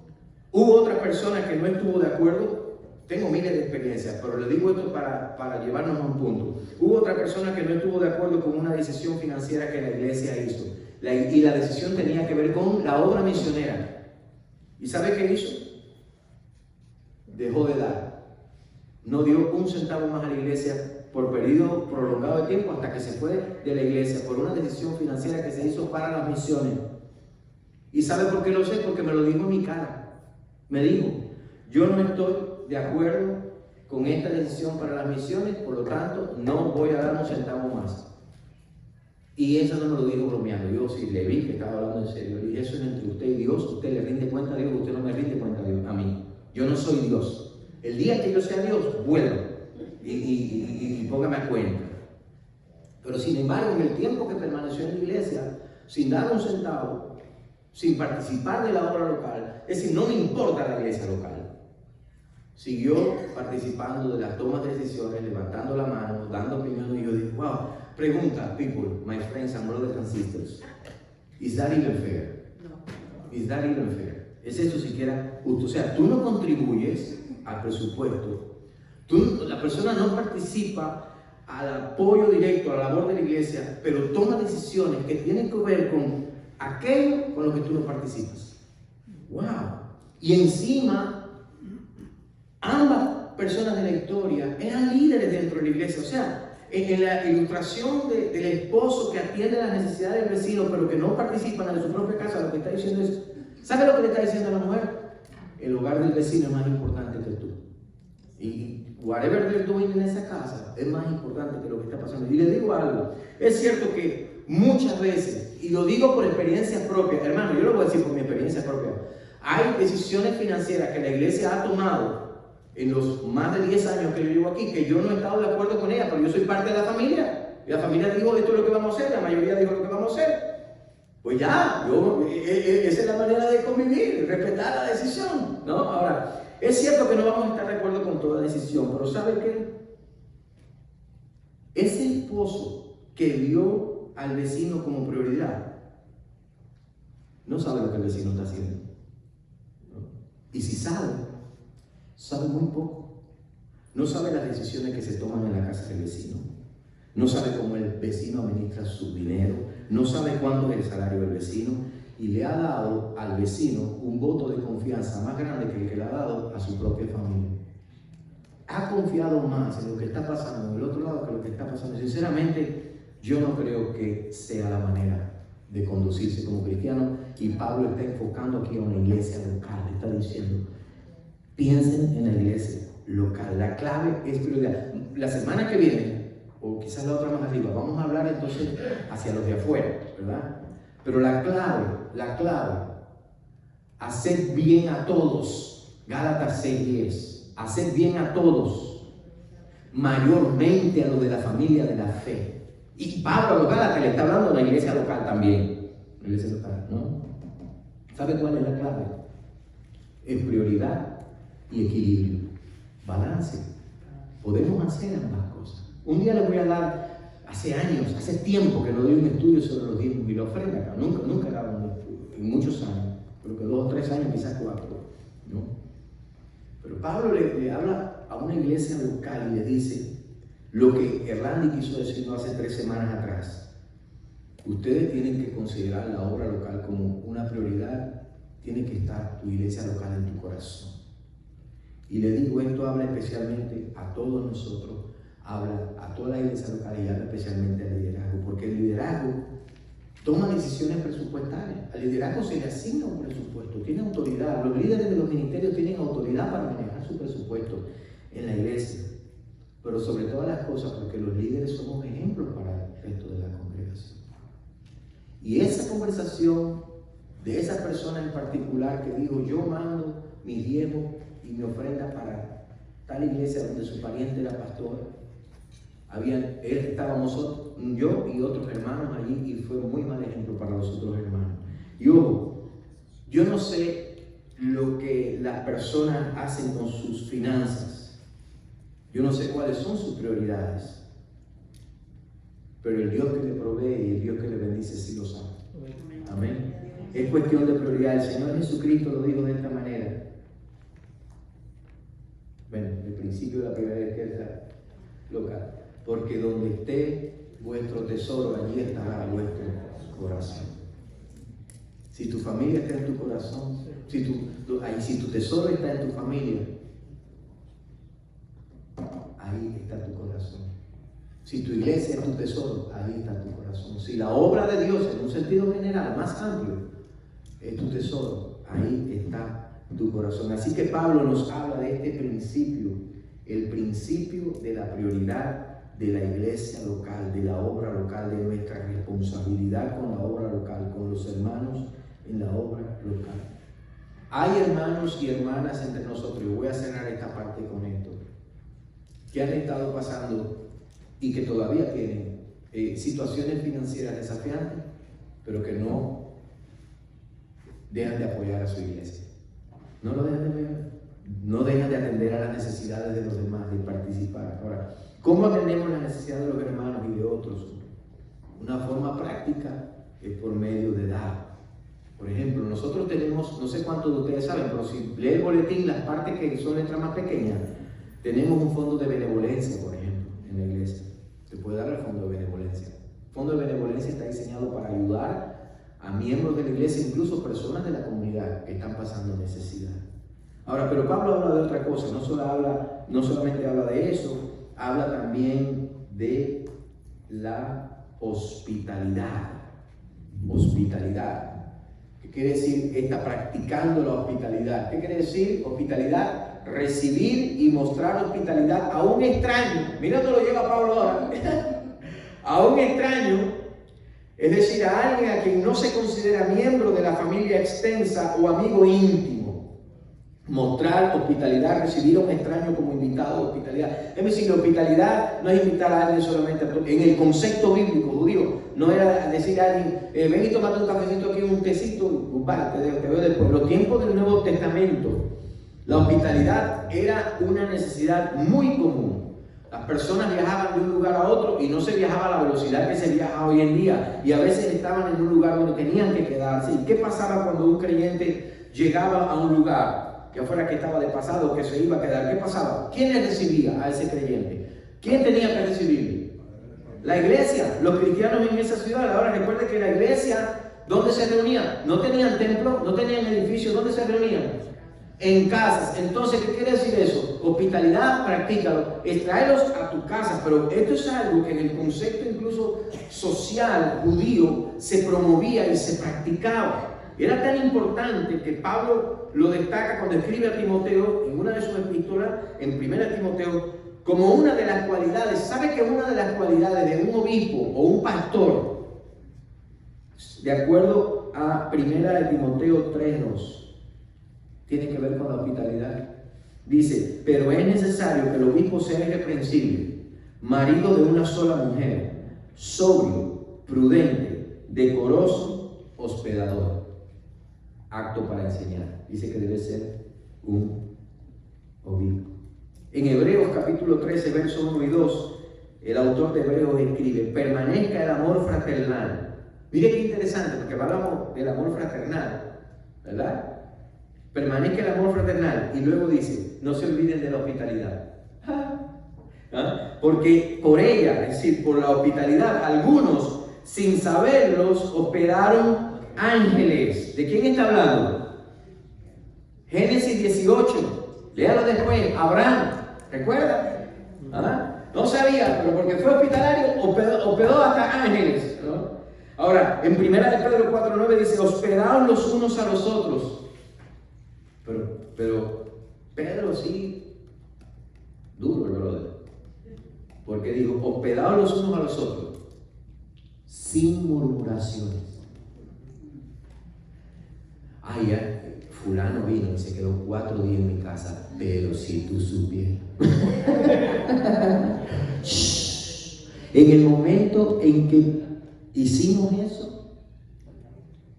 S1: Hubo otra persona que no estuvo de acuerdo. Tengo miles de experiencias, pero le digo esto para llevarnos a un punto. Hubo otra persona que no estuvo de acuerdo con una decisión financiera que la iglesia hizo. Y la decisión tenía que ver con la obra misionera. ¿Y sabe qué hizo? Dejó de dar. No dio un centavo más a la iglesia por periodo prolongado de tiempo hasta que se fue de la iglesia por una decisión financiera que se hizo para las misiones. ¿Y sabe por qué lo sé? Porque me lo dijo en mi cara. Me dijo, yo no estoy de acuerdo con esta decisión para las misiones, por lo tanto no voy a dar un centavo más. Y eso no me lo dijo bromeando. Yo sí le vi que estaba hablando en serio. Y eso es entre usted y Dios. Usted le rinde cuenta a Dios, usted no me rinde cuenta a Dios, a mí. Yo no soy Dios. El día que yo sea Dios, vuelvo y póngame a cuenta. Pero sin embargo, en el tiempo que permaneció en la iglesia, sin dar un centavo, sin participar de la obra local, es decir, no me importa la iglesia local, siguió participando de las tomas de decisiones, levantando la mano, dando opiniones. Y yo dije, wow, pregunta, people, my friends and brothers and sisters, is that even fair? No. Is that even fair? ¿Es eso siquiera justo? O sea, tú no contribuyes al presupuesto, la persona no participa al apoyo directo a la labor de la iglesia, pero toma decisiones que tienen que ver con aquello con lo que tú no participas. ¡Wow! Y encima, ambas personas de la historia eran líderes dentro de la iglesia. O sea, en la ilustración del esposo que atiende las necesidades del vecino, pero que no participan en su propia casa, lo que está diciendo es, ¿sabe lo que le está diciendo a la mujer? El hogar del vecino es más importante que tú. Y whatever they're doing en esa casa es más importante que lo que está pasando. Y le digo algo, es cierto que muchas veces, y lo digo por experiencia propia, hermano, yo lo voy a decir por mi experiencia propia, hay decisiones financieras que la iglesia ha tomado en los más de 10 años que yo llevo aquí, que yo no he estado de acuerdo con ella, pero yo soy parte de la familia. Y la familia dijo, esto es lo que vamos a hacer, la mayoría dijo lo que vamos a hacer. Pues ya, esa es la manera de convivir, respetar la decisión, ¿no? Ahora, es cierto que no vamos a estar de acuerdo con toda decisión, pero ¿sabe qué? Ese esposo que vio al vecino como prioridad, no sabe lo que el vecino está haciendo, ¿no? Y si sabe muy poco. No sabe las decisiones que se toman en la casa del vecino. No sabe cómo el vecino administra su dinero. No sabe cuánto es el salario del vecino. Y le ha dado al vecino un voto de confianza más grande que el que le ha dado a su propia familia. Ha confiado más en lo que está pasando en el otro lado que lo que está pasando. Sinceramente, yo no creo que sea la manera de conducirse como cristiano. Y Pablo está enfocando aquí a una iglesia local. Está diciendo, piensen en la iglesia local. La clave es prioridad. La semana que viene, o quizás la otra más arriba, vamos a hablar entonces hacia los de afuera, ¿verdad? Pero la clave, hacer bien a todos. Gálatas 6:10. Hacer bien a todos, mayormente a los de la familia de la fe. Y Pablo a los Gálatas le está hablando a la iglesia local también. La iglesia local, ¿no? ¿Sabe cuál es la clave? Es prioridad y equilibrio. Balance. Podemos hacer ambas cosas. Un día les voy a dar, hace tiempo que no doy un estudio sobre los diezmos y la ofrenda. Nunca he dado un estudio, en muchos años. Creo que 2 o 3 años, quizás 4, ¿no? Pero Pablo le habla a una iglesia local y le dice lo que Erlandi quiso decirnos hace 3 semanas atrás. Ustedes tienen que considerar la obra local como una prioridad. Tiene que estar tu iglesia local en tu corazón. Y le digo, esto habla especialmente a todos nosotros, habla a toda la iglesia local y habla especialmente al liderazgo, porque el liderazgo toma decisiones presupuestarias. Al liderazgo se le asigna un presupuesto, tiene autoridad. Los líderes de los ministerios tienen autoridad para manejar su presupuesto en la iglesia. Pero sobre todas las cosas, porque los líderes somos ejemplos para el resto de la congregación. Y esa conversación de esa persona en particular que dijo, yo mando mis diezmos y mi ofrenda para tal iglesia donde su pariente era pastor, estábamos yo y otros hermanos allí y fue un muy mal ejemplo para los otros hermanos. Y ojo, yo no sé lo que las personas hacen con sus finanzas, yo no sé cuáles son sus prioridades, pero el Dios que le provee y el Dios que le bendice sí lo sabe. Amén. Es cuestión de prioridad. El Señor Jesucristo lo dijo de esta manera. Bueno, el principio de la prioridad es local. Porque donde esté vuestro tesoro, allí estará vuestro corazón. Si tu familia está en tu corazón, si tu tesoro está en tu familia, ahí está tu corazón. Si tu iglesia es tu tesoro, ahí está tu corazón. Si la obra de Dios, en un sentido general, más amplio, es tu tesoro, ahí está tu corazón. Así que Pablo nos habla de este principio, el principio de la prioridad de la iglesia local, de la obra local, de nuestra responsabilidad con la obra local, con los hermanos en la obra local. Hay hermanos y hermanas entre nosotros, y voy a cerrar esta parte con esto, que han estado pasando y que todavía tienen situaciones financieras desafiantes, pero que no dejan de apoyar a su iglesia. No lo dejan de ver, no dejan de atender a las necesidades de los demás, de participar. Ahora, ¿cómo atendemos las necesidades de los hermanos y de otros? Una forma práctica es por medio de dar. Por ejemplo, nosotros tenemos, no sé cuántos de ustedes saben, pero si lee el boletín, las partes que son letras más pequeñas, tenemos un fondo de benevolencia, por ejemplo, en la iglesia. Se puede dar el fondo de benevolencia. El fondo de benevolencia está diseñado para ayudar a miembros de la iglesia, incluso personas de la comunidad que están pasando necesidad. Ahora, pero Pablo habla de otra cosa, no solamente habla de eso, habla también de la hospitalidad. Hospitalidad. ¿Qué quiere decir? Está practicando la hospitalidad. ¿Qué quiere decir? Hospitalidad, recibir y mostrar hospitalidad a un extraño. Mira dónde lo lleva Pablo ahora. A un extraño, es decir, a alguien a quien no se considera miembro de la familia extensa o amigo íntimo. Mostrar hospitalidad, recibir a un extraño como invitado, hospitalidad. Es decir, la hospitalidad no es invitar a alguien solamente en el concepto bíblico judío. No era decir a alguien, ven y tómate un cafecito aquí, un tecito, vale, te veo después. Los tiempos del Nuevo Testamento, la hospitalidad era una necesidad muy común. Las personas viajaban de un lugar a otro y no se viajaba a la velocidad que se viaja hoy en día. Y a veces estaban en un lugar donde tenían que quedarse. ¿Y qué pasaba cuando un creyente llegaba a un lugar, ya fuera que estaba de pasado o que se iba a quedar? ¿Qué pasaba? ¿Quién le recibía a ese creyente? ¿Quién tenía que recibirle? La iglesia, los cristianos en esa ciudad. Ahora recuerde que la iglesia, ¿dónde se reunían? No tenían templo, no tenían edificios. ¿Dónde se reunían? En casas. Entonces, ¿qué quiere decir eso? Hospitalidad, practícalo, extraerlos a tu casa. Pero esto es algo que en el concepto incluso social judío se promovía y se practicaba. Era tan importante que Pablo lo destaca cuando escribe a Timoteo en una de sus epístolas, en 1 Timoteo, como una de las cualidades. ¿Sabe que una de las cualidades de un obispo o un pastor, de acuerdo a 1 Timoteo 3:2, tiene que ver con la hospitalidad? Dice, pero es necesario que el obispo sea irreprensible, marido de una sola mujer, sobrio, prudente, decoroso, hospedador, apto para enseñar. Dice que debe ser un obispo. En Hebreos capítulo 13, versos 1 y 2, el autor de Hebreos escribe, permanezca el amor fraternal. Mire qué interesante, porque hablamos del amor fraternal, ¿verdad? Permanezca el amor fraternal. Y luego dice, no se olviden de la hospitalidad. ¿Ah? Porque por ella, es decir, por la hospitalidad, algunos, sin saberlos, hospedaron ángeles. ¿De quién está hablando? Génesis 18. Léalo después. Abraham. ¿Recuerda? ¿Ah? No sabía, pero porque fue hospitalario, hospedó hasta ángeles, ¿no? Ahora, en 1 Pedro 4:9 dice, hospedaos los unos a los otros. Pero Pedro sí, duro el brother, porque dijo, hospedaos los unos a los otros, sin murmuraciones. Ay, fulano vino y se quedó 4 días en mi casa, pero si tú supieras. En el momento en que hicimos eso,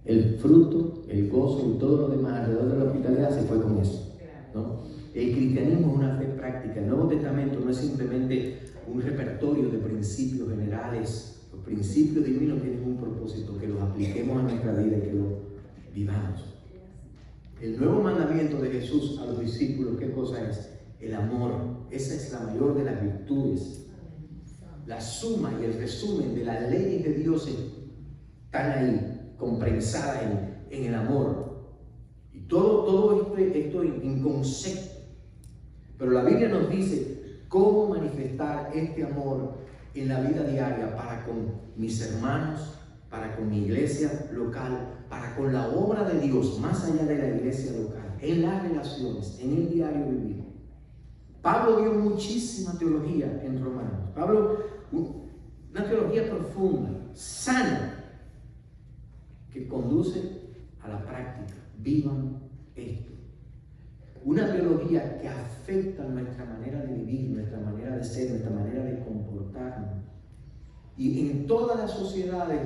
S1: el fruto, el gozo y todo lo demás alrededor de la hospitalidad se fue con eso, ¿no? El cristianismo es una fe práctica. El Nuevo Testamento no es simplemente un repertorio de principios generales. Los principios divinos tienen un propósito, que los apliquemos a nuestra vida y que los vivamos. El nuevo mandamiento de Jesús a los discípulos, ¿qué cosa es? El amor. Esa es la mayor de las virtudes. La suma y el resumen de las leyes de Dios están ahí, comprensada en el amor. Y todo esto en concepto. Pero la Biblia nos dice cómo manifestar este amor en la vida diaria para con mis hermanos, para con mi iglesia local, para con la obra de Dios más allá de la iglesia local, en las relaciones, en el diario vivir. Pablo dio muchísima teología en Romanos. Pablo, una teología profunda, sana, que conduce a la práctica. Vivan esto. Una teología que afecta nuestra manera de vivir, nuestra manera de ser, nuestra manera de comportarnos. Y en todas las sociedades,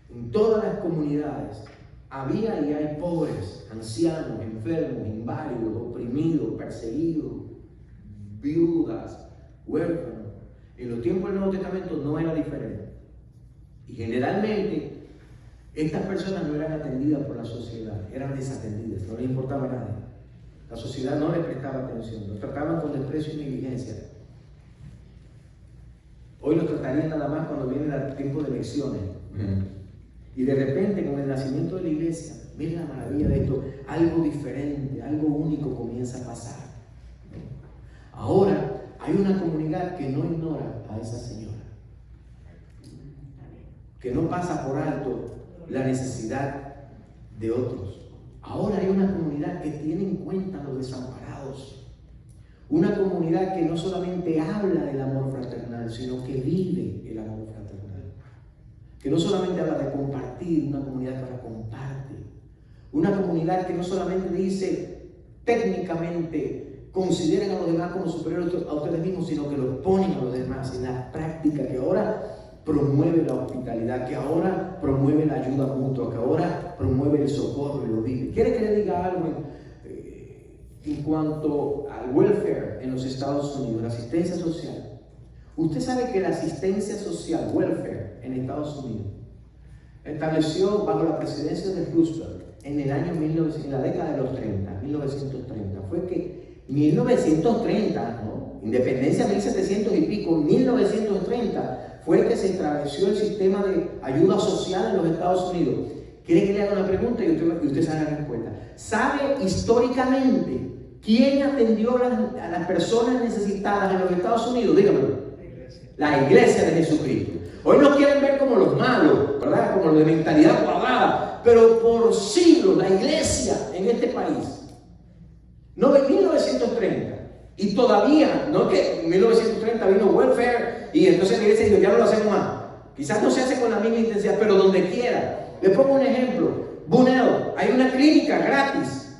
S1: en todas las comunidades, había y hay pobres, ancianos, enfermos, inválidos, oprimidos, perseguidos, viudas, huérfanos. En los tiempos del Nuevo Testamento no era diferente. Y generalmente estas personas no eran atendidas por la sociedad, eran desatendidas, no les importaba nada. La sociedad no les prestaba atención, los trataban con desprecio y negligencia. Hoy los tratarían nada más cuando viene el tiempo de elecciones. Y de repente, con el nacimiento de la iglesia, miren la maravilla de esto, algo diferente, algo único comienza a pasar. Ahora hay una comunidad que no ignora a esa señora, que no pasa por alto la necesidad de otros. Ahora hay una comunidad que tiene en cuenta a los desamparados. Una comunidad que no solamente habla del amor fraternal, sino que vive el amor fraternal. Que no solamente habla de compartir, una comunidad que ahora comparte. Una comunidad que no solamente dice, técnicamente consideran a los demás como superiores a ustedes mismos, sino que los ponen a los demás en la práctica, que ahora promueve la hospitalidad, que ahora promueve la ayuda mutua, que ahora promueve el socorro y lo vive. ¿Quiere que le diga algo en cuanto al welfare en los Estados Unidos, la asistencia social? Usted sabe que la asistencia social, welfare, en Estados Unidos, estableció bajo la presidencia de Roosevelt en el año 1900, en la década de los 30, 1930. Fue que 1930, ¿no? Independencia 1700 y pico, 1930 fue que se estableció el sistema de ayuda social en los Estados Unidos. ¿Quiere que le haga una pregunta y usted sabe la respuesta? ¿Sabe históricamente quién atendió a las personas necesitadas en los Estados Unidos? Dígamelo. La iglesia de Jesucristo. Hoy nos quieren ver como los malos, ¿verdad? Como los de mentalidad cuadrada. Pero por siglos la iglesia en este país, no en 1930, y todavía, no es que en 1930 vino welfare y entonces la iglesia dijo, ya no lo hacemos más. Quizás no se hace con la misma intensidad, pero donde quiera. Le pongo un ejemplo. Bunel, hay una clínica gratis.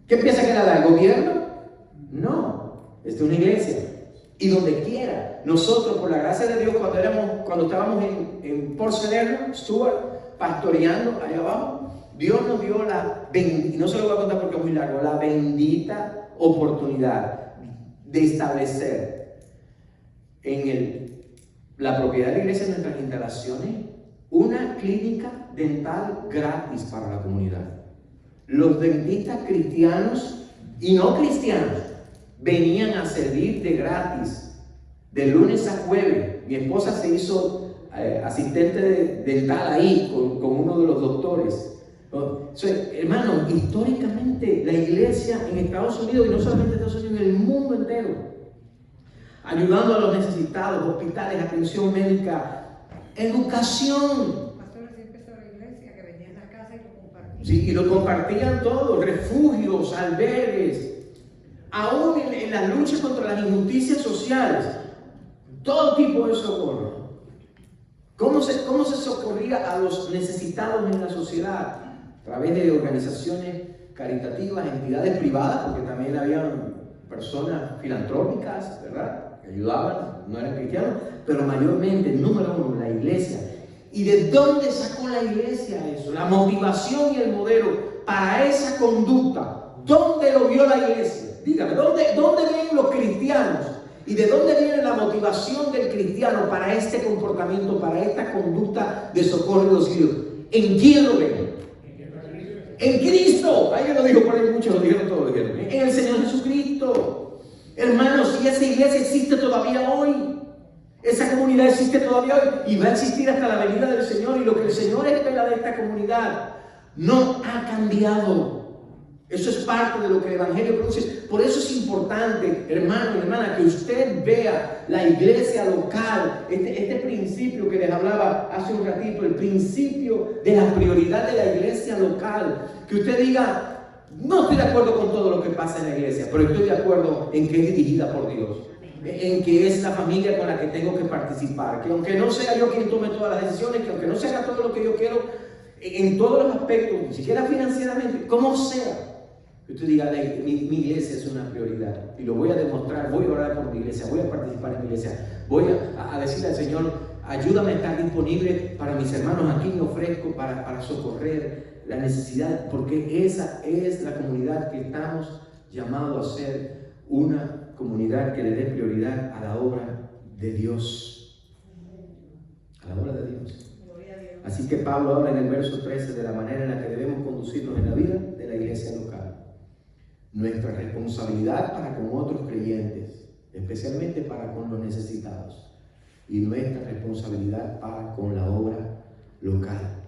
S1: ¿Qué piensa que la da el gobierno? No, es de una iglesia. Y donde quiera. Nosotros, por la gracia de Dios, cuando estábamos en Port Salerno, Stuart, pastoreando allá abajo, Dios nos dio y no se lo voy a contar porque es muy largo, la bendita oportunidad de establecer en la propiedad de la iglesia, en nuestras instalaciones, una clínica dental gratis para la comunidad. Los dentistas cristianos y no cristianos venían a servir de gratis, de lunes a jueves. Mi esposa se hizo asistente dental ahí con uno de los doctores. Hermano, históricamente la iglesia en Estados Unidos, y no solamente en Estados Unidos, en el mundo entero, ayudando a los necesitados, hospitales, atención médica, educación.
S4: Pastor, siempre estaba la iglesia que venía en la casa y lo compartían.
S1: Sí, y lo compartían todo, refugios, albergues, aún en la lucha contra las injusticias sociales, todo tipo de socorro. ¿Cómo se socorría a los necesitados en la sociedad? A través de organizaciones caritativas, entidades privadas, porque también había personas filantrópicas, ¿verdad?, que ayudaban, no eran cristianos, pero mayormente, número uno, la iglesia. ¿Y de dónde sacó la iglesia eso? La motivación y el modelo para esa conducta. ¿Dónde lo vio la iglesia? Dígame, ¿dónde vienen los cristianos? ¿Y de dónde viene la motivación del cristiano para este comportamiento, para esta conducta de socorro y auxilio? ¿En quién lo ven? En Cristo. Alguien lo dijo por ahí, muchos lo dijeron todos. En el Señor Jesucristo. Hermanos, si esa iglesia existe todavía hoy, esa comunidad existe todavía hoy y va a existir hasta la venida del Señor, y lo que el Señor espera de esta comunidad no ha cambiado. Eso es parte de lo que el Evangelio produce. Por eso es importante, hermano y hermana, que usted vea la iglesia local, este principio que les hablaba hace un ratito, el principio de la prioridad de la iglesia local. Que usted diga, no estoy de acuerdo con todo lo que pasa en la iglesia, pero estoy de acuerdo en que es dirigida por Dios, en que es la familia con la que tengo que participar, que aunque no sea yo quien tome todas las decisiones, que aunque no se haga todo lo que yo quiero, en todos los aspectos, ni siquiera financieramente, como sea, que usted diga, mi iglesia es una prioridad y lo voy a demostrar, voy a orar por mi iglesia, voy a participar en mi iglesia, voy a decirle al Señor, ayúdame a estar disponible para mis hermanos, aquí me ofrezco para socorrer la necesidad, porque esa es la comunidad que estamos llamados a ser, una comunidad que le dé prioridad a la obra de Dios, a la obra de Dios. Así que Pablo habla en el verso 13 de la manera en la que debemos conducirnos en la vida de la iglesia local. Nuestra responsabilidad para con otros creyentes, especialmente para con los necesitados, y nuestra responsabilidad para con la obra local.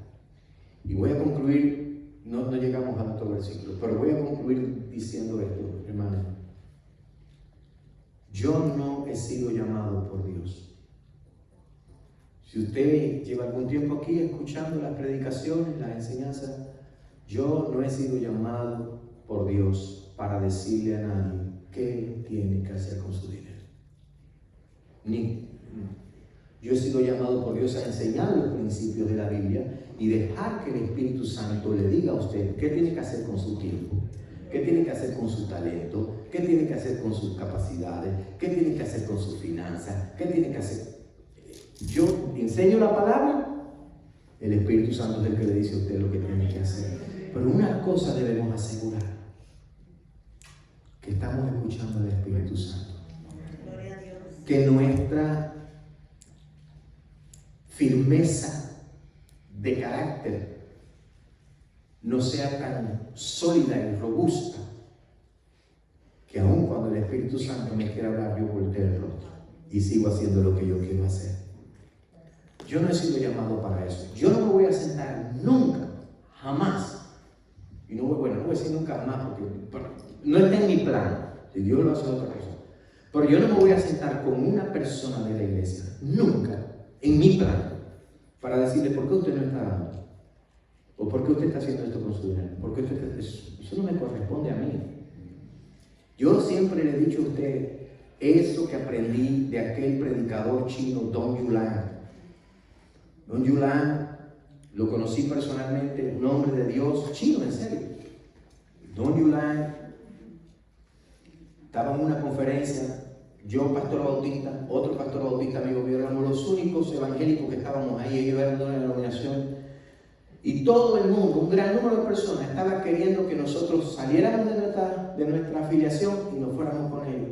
S1: Y voy a concluir, no llegamos a otro versículo, pero voy a concluir diciendo esto, hermano. Yo no he sido llamado por Dios. Si usted lleva algún tiempo aquí escuchando las predicaciones, las enseñanzas, yo no he sido llamado por Dios para decirle a nadie qué tiene que hacer con su dinero. Yo he sido llamado por Dios a enseñar los principios de la Biblia y dejar que el Espíritu Santo le diga a usted qué tiene que hacer con su tiempo, ¿Qué tiene que hacer con su talento? ¿Qué tiene que hacer con sus capacidades? ¿Qué tiene que hacer con sus finanzas? ¿Qué tiene que hacer? Yo enseño la palabra, el Espíritu Santo es el que le dice a usted lo que tiene que hacer. Pero una cosa debemos asegurar, que estamos escuchando al Espíritu Santo. Que nuestra firmeza de carácter no sea tan sólida y robusta que aun cuando el Espíritu Santo me quiera hablar, yo volteo el rostro y sigo haciendo lo que yo quiero hacer. Yo no he sido llamado para eso. Yo no me voy a sentar nunca, jamás. Y no voy a decir nunca jamás porque no está en mi plan. Si Dios lo hace otra cosa. Pero yo no me voy a sentar con una persona de la iglesia, nunca, en mi plan, para decirle por qué usted no está dando. ¿O por qué usted está haciendo esto con su dinero? Porque eso no me corresponde a mí. Yo siempre le he dicho a usted eso que aprendí de aquel predicador chino, Don Yulan. Don Yulan, lo conocí personalmente, un hombre de Dios chino, en serio. Don Yulan estaba en una conferencia, yo pastor bautista, otro pastor bautista amigo mío, éramos los únicos evangélicos que estábamos ahí, ellos eran de una denominación. Y todo el mundo, un gran número de personas, estaba queriendo que nosotros saliéramos de nuestra afiliación y nos fuéramos con ellos.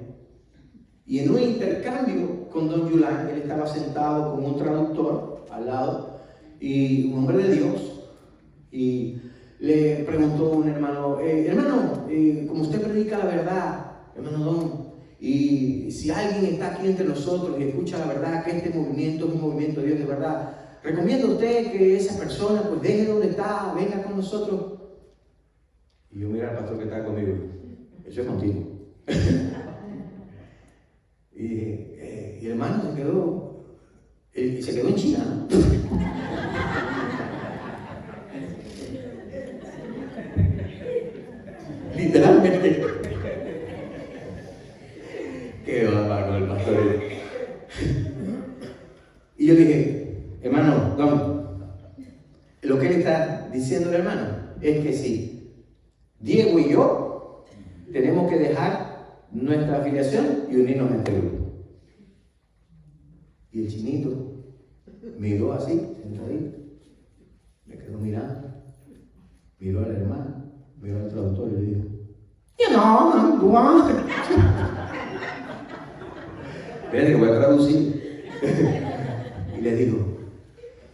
S1: Y en un intercambio con Don Yulan, él estaba sentado con un traductor al lado, y un hombre de Dios, y le preguntó un hermano, como usted predica la verdad, hermano Don, y si alguien está aquí entre nosotros y escucha la verdad, que este movimiento es un movimiento de Dios de verdad, ¿recomienda usted que esa persona pues deje donde está, venga con nosotros? Y yo mira al pastor que está conmigo, eso es contigo. Y el hermano se quedó en China, ¿no? Literalmente. Qué bárbaro el pastor. Y yo dije, hermano, Don, lo que él está diciendo el hermano es que si Diego y yo tenemos que dejar nuestra afiliación y unirnos a este grupo. Y el chinito miró así, sentadito, me quedó mirando, miró al hermano, miró al traductor y le dijo, espérate que voy a traducir. Y le digo,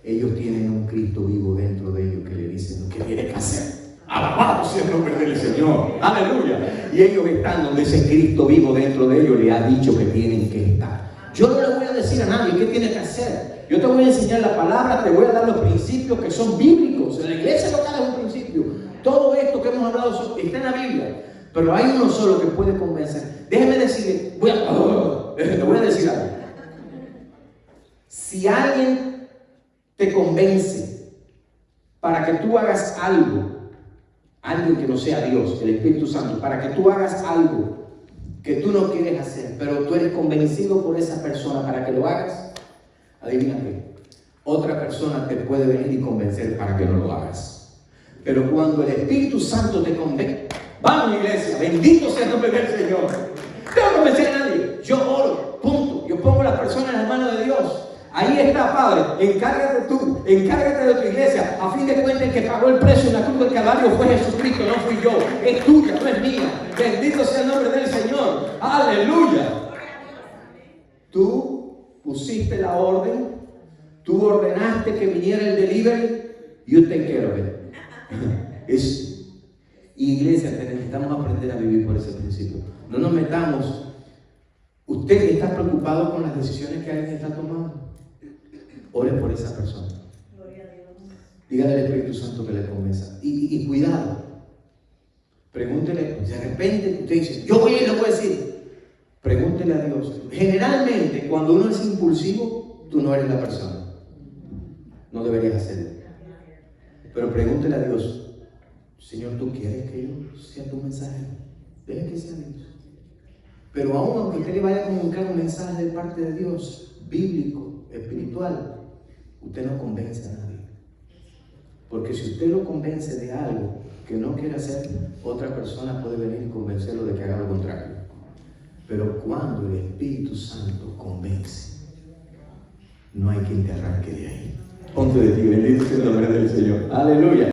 S1: ellos tienen un Cristo vivo dentro de ellos que le dicen lo que tiene que hacer. Alabado sea el nombre del Señor. Aleluya. Y ellos están donde ese Cristo vivo dentro de ellos le ha dicho que tienen que estar. Yo no le voy a decir a nadie qué tiene que hacer. Yo te voy a enseñar la palabra, te voy a dar los principios que son bíblicos. En la iglesia local es un principio. Todo esto que hemos hablado está en la Biblia. Pero hay uno solo que puede convencer. Déjeme decirle, le voy a decir algo. Si alguien te convence para que tú hagas algo, alguien que no sea Dios, el Espíritu Santo, para que tú hagas algo que tú no quieres hacer, pero tú eres convencido por esa persona para que lo hagas, adivina qué, otra persona te puede venir y convencer para que no lo hagas. Pero cuando el Espíritu Santo te convence, vamos iglesia, bendito sea el nombre del Señor. No tengo que convencer a nadie, yo oro, punto. Yo pongo a las personas en las manos de Dios. Ahí está, Padre, encárgate tú, encárgate de tu iglesia. A fin de cuentas, el que pagó el precio en la cruz del Calvario fue Jesucristo, no fui yo. Es tuya, no es mía. Bendito sea el nombre del Señor. Aleluya. Tú pusiste la orden, tú ordenaste que viniera el delivery. You take care of it. Iglesia, necesitamos aprender a vivir por ese principio. No nos metamos. Usted está preocupado con las decisiones que alguien está tomando. Ore por esa persona. Dígale al Espíritu Santo que le convenza. Y cuidado. Pregúntele. De repente usted dice, yo voy y le voy a decir. Pregúntele a Dios. Generalmente, cuando uno es impulsivo, tú no eres la persona. No deberías hacerlo. Pero pregúntele a Dios. Señor, ¿tú quieres que yo sea tu mensajero? Deja que sea Dios. Pero aún aunque usted le vaya a comunicar un mensaje de parte de Dios, bíblico, espiritual, usted no convence a nadie. Porque si usted lo convence de algo que no quiere hacer, otra persona puede venir y convencerlo de que haga lo contrario. Pero cuando el Espíritu Santo convence, no hay quien te arranque de ahí. Ponte de ti, bendito sea el nombre del Señor. Aleluya.